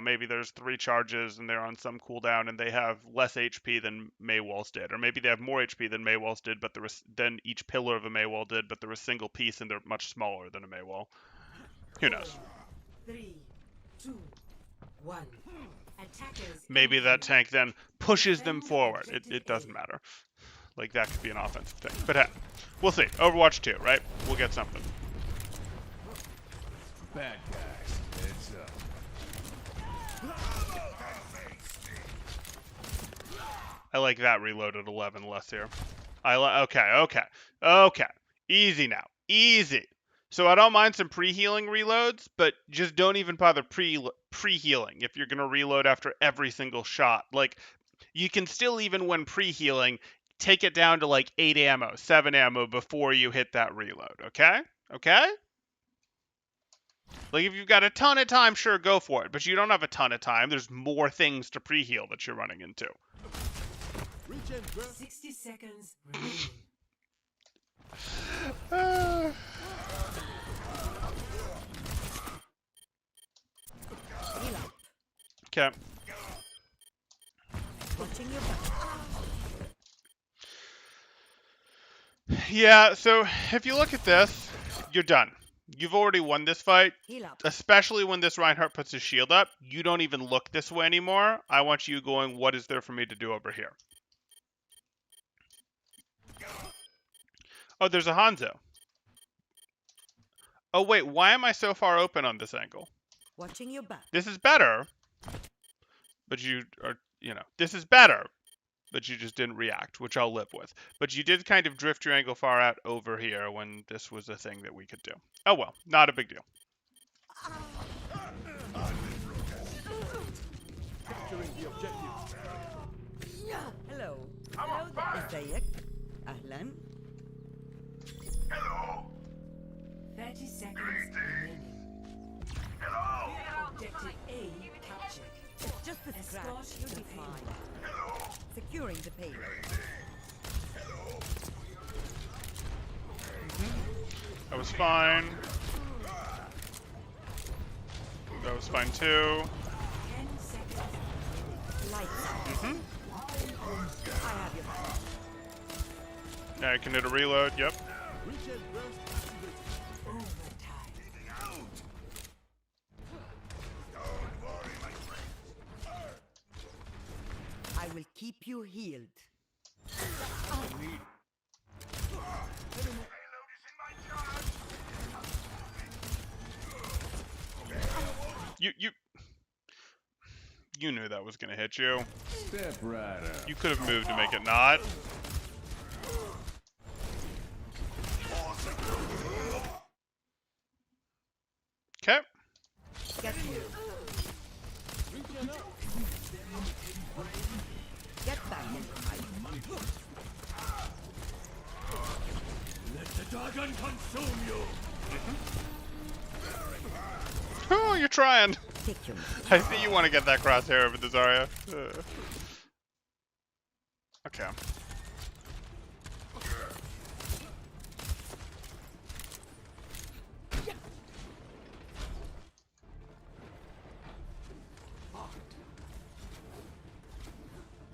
maybe there's 3 charges and they're on some cooldown and they have less HP than Mei walls did, or maybe they have more HP than Mei walls did, but than each pillar of a Mei wall did, but they're a single piece and they're much smaller than a Mei wall. Who knows? 3, 2, 1. Attackers. Maybe that tank then pushes them forward. It doesn't matter. Like, that could be an offensive thing. But hey, we'll see. Overwatch 2, right? We'll get something. Bad guys. Heads up. I like that reload at 11 less here. Okay. Easy now. Easy. So I don't mind some pre-healing reloads, but just don't even bother pre-healing if you're going to reload after every single shot. Like, you can still, even when pre-healing, take it down to like 8 ammo, 7 ammo before you hit that reload, okay? Okay? Like, if you've got a ton of time, sure, go for it. But you don't have a ton of time. There's more things to pre-heal that you're running into. 60 seconds remaining. Okay. Watching your back. Yeah, so if you look at this, you're done. You've already won this fight, Heal up. especially when this Reinhardt puts his shield up. You don't even look this way anymore. I want you going, what is there for me to do over here? Oh, there's a Hanzo. Oh, wait, why am I so far open on this angle? Watching your back. This is better, but this is better, but you just didn't react, which I'll live with. But you did kind of drift your angle far out over here when this was a thing that we could do. Oh well, not a big deal. Capturing the objective. Hello. Hello there. ازيك؟ أهلا. Hello. 30 seconds remaining. Hello. Objective A captured. It's just a scratch. Escort You'll the be payload. fine. Securing the payload. That was fine. That was fine too. 10 seconds. Lights out. I have your back. Now I can hit a reload. Yep. Weekend burst activated. Overtime. Don't worry, my friend. I will keep you healed. Payload is in my charge. You knew that was gonna hit you. Step right up. You could have moved to make it not. Okay. Get moved. Get back in the fight. Let the dragon consume you. Oh, you're trying. Take your I see you want to get that crosshair over the Zarya. Okay.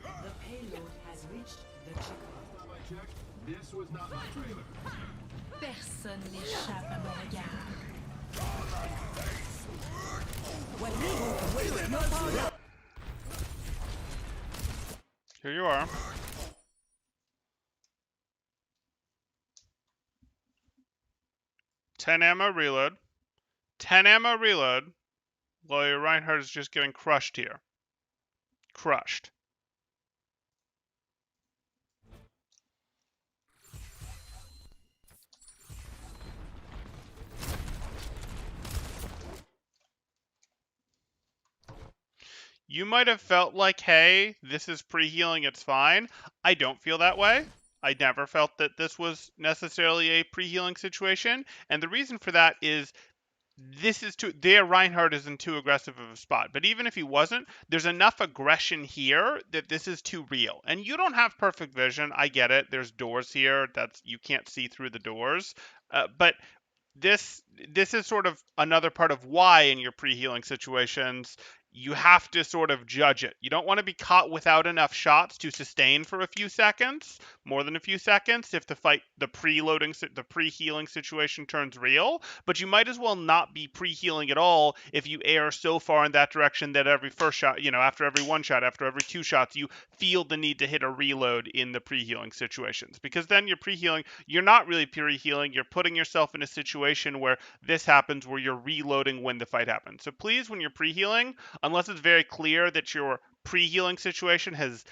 The payload has reached the checkpoint. This was not my trailer. Personne n'échappe à mon regard. Here you are. Ten ammo reload. 10 ammo reload. While your Reinhardt is just getting crushed here. Crushed. You might have felt like, hey, this is pre-healing, it's fine. I don't feel that way. I never felt that this was necessarily a pre-healing situation. And the reason for that is their Reinhardt is in too aggressive of a spot. But even if he wasn't, there's enough aggression here that this is too real. And you don't have perfect vision. I get it. There's doors here. You can't see through the doors. But this is sort of another part of why in your pre-healing situations you have to sort of judge it. You don't want to be caught without enough shots to sustain for a few seconds, more than a few seconds, if the pre-healing situation turns real. But you might as well not be pre-healing at all if you err so far in that direction that every first shot, after every one shot, after every two shots, you feel the need to hit a reload in the pre-healing situations. Because then you're pre-healing, you're not really pre-healing, you're putting yourself in a situation where this happens, where you're reloading when the fight happens. So please, when you're pre-healing, unless it's very clear that your pre-healing situation has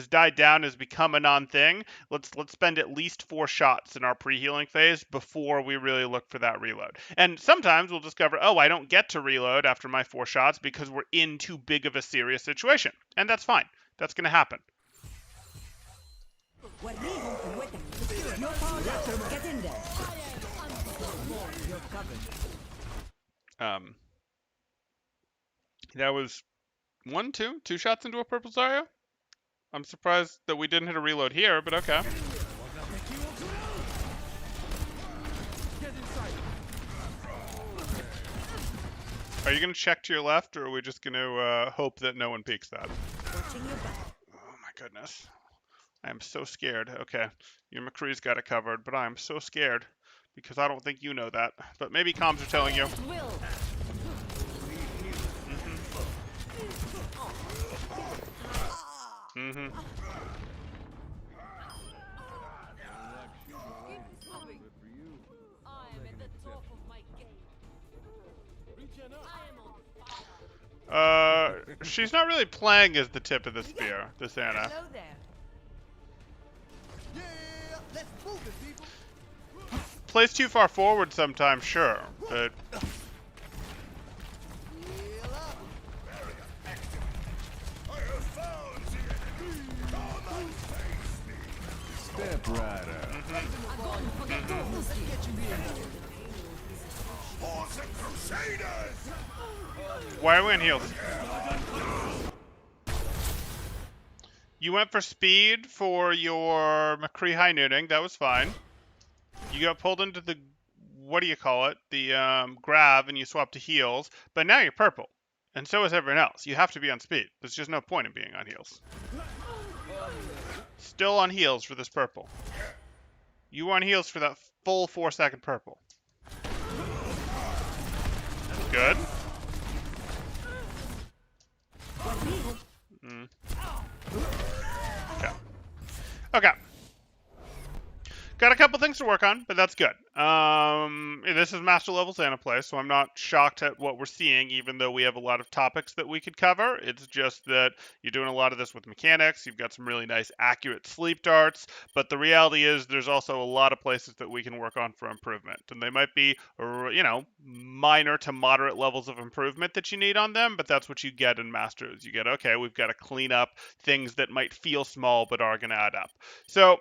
died down, has become a non-thing, let's spend at least 4 shots in our pre-healing phase before we really look for that reload. And sometimes we'll discover, oh, I don't get to reload after my 4 shots because we're in too big of a serious situation. And that's fine. That's going to happen. Get in there. You're covered. That was 2 shots into a purple Zarya. I'm surprised that we didn't hit a reload here, but okay. Are you going to check to your left, or are we just going to hope that no one peeks that? Watching your back. Oh my goodness. I am so scared. Okay, your McCree's got it covered, but I am so scared because I don't think you know that. But maybe comms are telling you. Will. Mm-hmm. I am at the top of my game. Reaching up. She's not really playing as the tip of the spear, this Anna. Hello there. Yeah, let's move it, people. Plays too far forward sometimes, sure, but Heal up. I have found the enemy. Come and face me. Step rider. Awesome Crusaders! why are we on heels? You went for speed for your McCree high nooning. That was fine. You got pulled into the, what do you call it? The grab, and you swapped to heels. But now you're purple. And so is everyone else. You have to be on speed. There's just no point in being on heels. Still on heels for this purple. You were on heels for that full 4-second purple. Good. Okay. Okay. Got a couple things to work on, but that's good. This is master level Santa play, so I'm not shocked at what we're seeing, even though we have a lot of topics that we could cover. It's just that you're doing a lot of this with mechanics. You've got some really nice, accurate sleep darts, but the reality is there's also a lot of places that we can work on for improvement, and they might be, minor to moderate levels of improvement that you need on them, but that's what you get in masters. You get, okay, we've got to clean up things that might feel small but are going to add up. So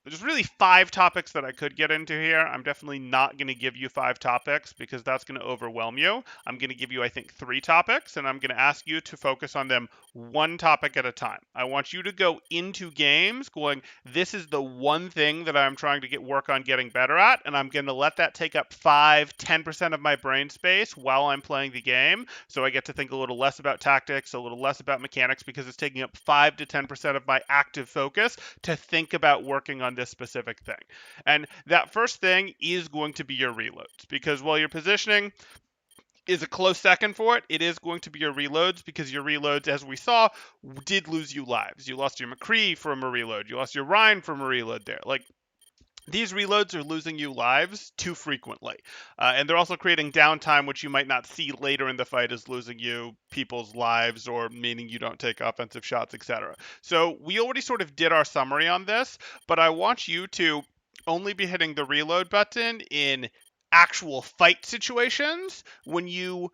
there's really 5 topics that I could get into here. I'm definitely not going to give you 5 topics because that's going to overwhelm you. I'm going to give you, I think, 3 topics, and I'm going to ask you to focus on them one topic at a time. I want you to go into games going, this is the one thing that I'm trying to work on getting better at, and I'm going to let that take up 5-10% of my brain space while I'm playing the game, so I get to think a little less about tactics, a little less about mechanics, because it's taking up 5 to 10% of my active focus to think about working on this specific thing. And that first thing is going to be your reloads, because while your positioning is a close second for it, it is going to be your reloads, because your reloads, as we saw, did lose you lives. You lost your McCree from a reload. You lost your Ryan from a reload there. Like, these reloads are losing you lives too frequently. And they're also creating downtime, which you might not see later in the fight as losing you people's lives, or meaning you don't take offensive shots, etc. So we already sort of did our summary on this, but I want you to only be hitting the reload button in actual fight situations when you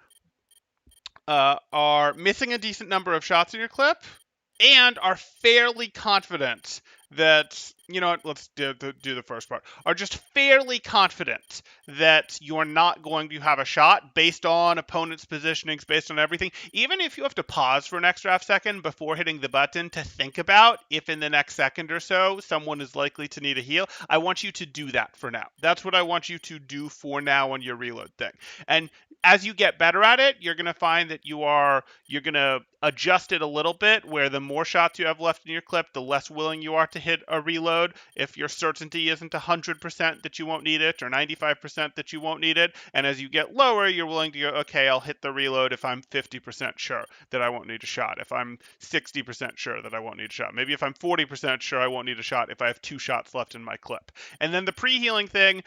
are missing a decent number of shots in your clip and are fairly confident that, you know what, let's do the first part, are just fairly confident that you're not going to have a shot based on opponent's positionings, based on everything. Even if you have to pause for an extra half second before hitting the button to think about if in the next second or so someone is likely to need a heal, I want you to do that for now. That's what I want you to do for now on your reload thing. And as you get better at it, you're going to find that you're going to adjust it a little bit, where the more shots you have left in your clip, the less willing you are to hit a reload. If your certainty isn't 100% that you won't need it, or 95% that you won't need it, and as you get lower, you're willing to go, okay, I'll hit the reload if I'm 50% sure that I won't need a shot, if I'm 60% sure that I won't need a shot, maybe if I'm 40% sure I won't need a shot if I have 2 shots left in my clip. And then the pre-healing thing,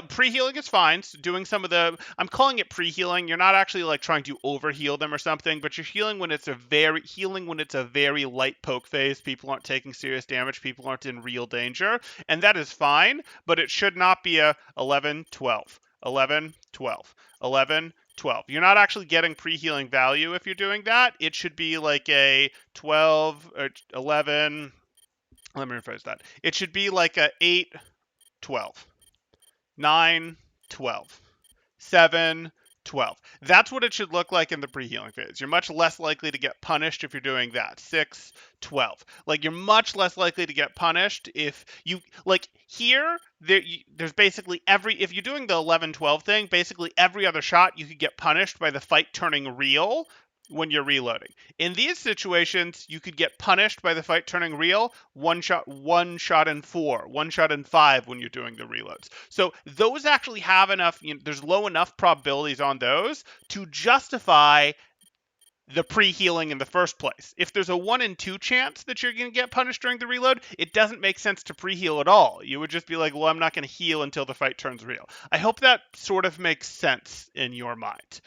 pre-healing is fine. So doing some of the, I'm calling it pre-healing. You're not actually like trying to over-heal them or something, but you're healing when it's a very light poke phase. People aren't taking serious damage. People aren't in real danger, and that is fine, but it should not be a 11, 12, 11, 12, 11, 12. You're not actually getting pre-healing value if you're doing that. It should be like a 12 or 11. Let me rephrase that. It should be like a 8, 12. 9, 12, 7, 12. That's what it should look like in the pre-healing phase. You're much less likely to get punished if you're doing that. 6, 12. Like, you're much less likely to get punished if you, like, here, there's basically if you're doing the 11, 12 thing, basically every other shot you could get punished by the fight turning real. when you're reloading. In these situations, you could get punished by the fight turning real, one shot in 4, one shot in 5 when you're doing the reloads. So those actually have enough, there's low enough probabilities on those to justify the pre-healing in the first place. If there's a 1 in 2 chance that you're going to get punished during the reload, it doesn't make sense to pre-heal at all. You would just be like, well, I'm not going to heal until the fight turns real. I hope that sort of makes sense in your mind.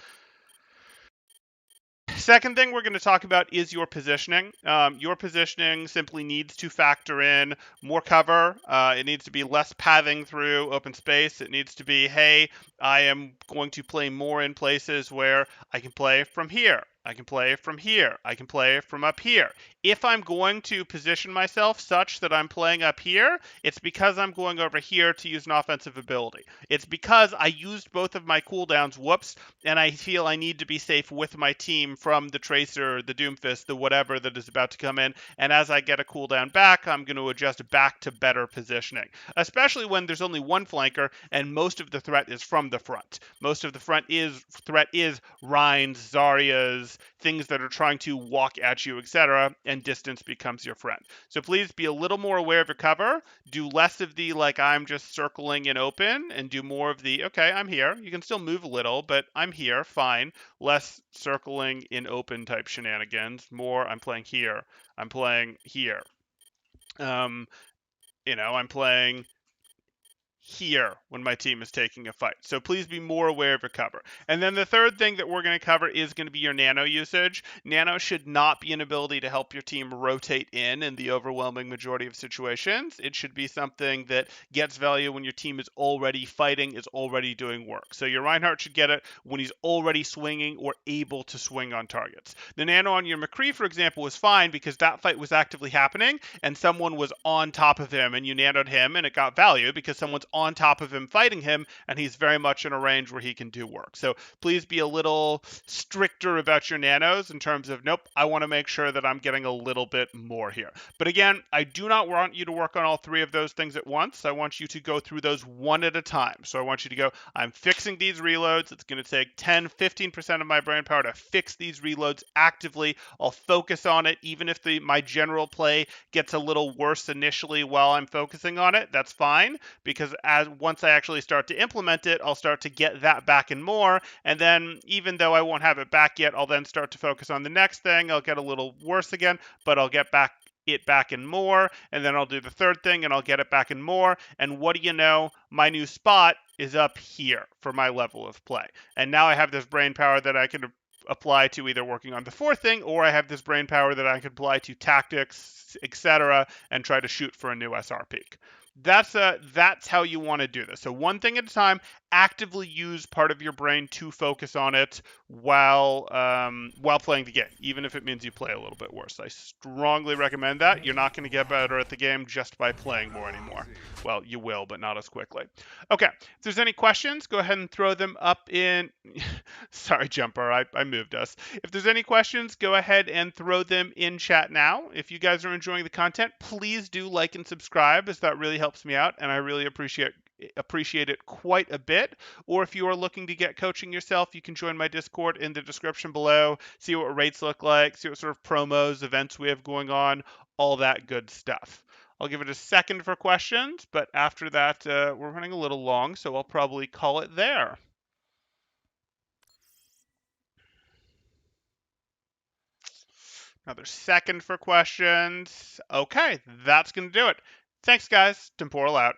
Second thing we're going to talk about is your positioning. Your positioning simply needs to factor in more cover. It needs to be less pathing through open space. It needs to be, hey, I am going to play more in places where I can play from here. I can play from here. I can play from up here. If I'm going to position myself such that I'm playing up here, it's because I'm going over here to use an offensive ability. It's because I used both of my cooldowns, and I feel I need to be safe with my team from the Tracer, the Doomfist, the whatever that is about to come in. And as I get a cooldown back, I'm going to adjust back to better positioning, especially when there's only one flanker and most of the threat is from the front. Most of the threat is Rhines, Zaryas, things that are trying to walk at you, etc., and distance becomes your friend. So please be a little more aware of your cover. Do less of the, like, I'm just circling in open, and do more of the, okay, I'm here. You can still move a little, but I'm here, fine. Less circling in open type shenanigans. More, I'm playing here. I'm playing here. I'm playing here when my team is taking a fight. So please be more aware of your cover. And then the third thing that we're going to cover is going to be your nano usage. Nano should not be an ability to help your team rotate in the overwhelming majority of situations. It should be something that gets value when your team is already fighting, is already doing work. So your Reinhardt should get it when he's already swinging or able to swing on targets. The nano on your McCree, for example, was fine because that fight was actively happening and someone was on top of him and you nanoed him and it got value because someone's on top of him fighting him and he's very much in a range where he can do work. So please be a little stricter about your nanos in terms of, nope, I want to make sure that I'm getting a little bit more here. But again, I do not want you to work on all three of those things at once. I want you to go through those one at a time. So I want you to go, I'm fixing these reloads. It's going to take 10, 15% of my brain power to fix these reloads actively. I'll focus on it, even if my general play gets a little worse initially while I'm focusing on it. That's fine, because once I actually start to implement it, I'll start to get that back and more. And then even though I won't have it back yet, I'll then start to focus on the next thing. I'll get a little worse again, but I'll get back and more. And then I'll do the third thing and I'll get it back and more. And what do you know? My new spot is up here for my level of play. And now I have this brain power that I can apply to either working on the fourth thing, or I have this brain power that I can apply to tactics, etc., and try to shoot for a new SR peak. That's how you want to do this. So one thing at a time, actively use part of your brain to focus on it while playing the game, even if it means you play a little bit worse. I strongly recommend that. You're not going to get better at the game just by playing more anymore. Well, you will, but not as quickly. Okay, if there's any questions, go ahead and throw them up in... Sorry, Jumper, I moved us. If there's any questions, go ahead and throw them in chat now. If you guys are enjoying the content, please do like and subscribe, as that really helps me out, and I really appreciate it quite a bit. Or if you are looking to get coaching yourself, you can join my Discord in the description below, see what rates look like, see what sort of promos, events we have going on, all that good stuff. I'll give it a second for questions, but after that, we're running a little long, so I'll probably call it there. Another second for questions. Okay, that's going to do it. Thanks, guys. Temporal out.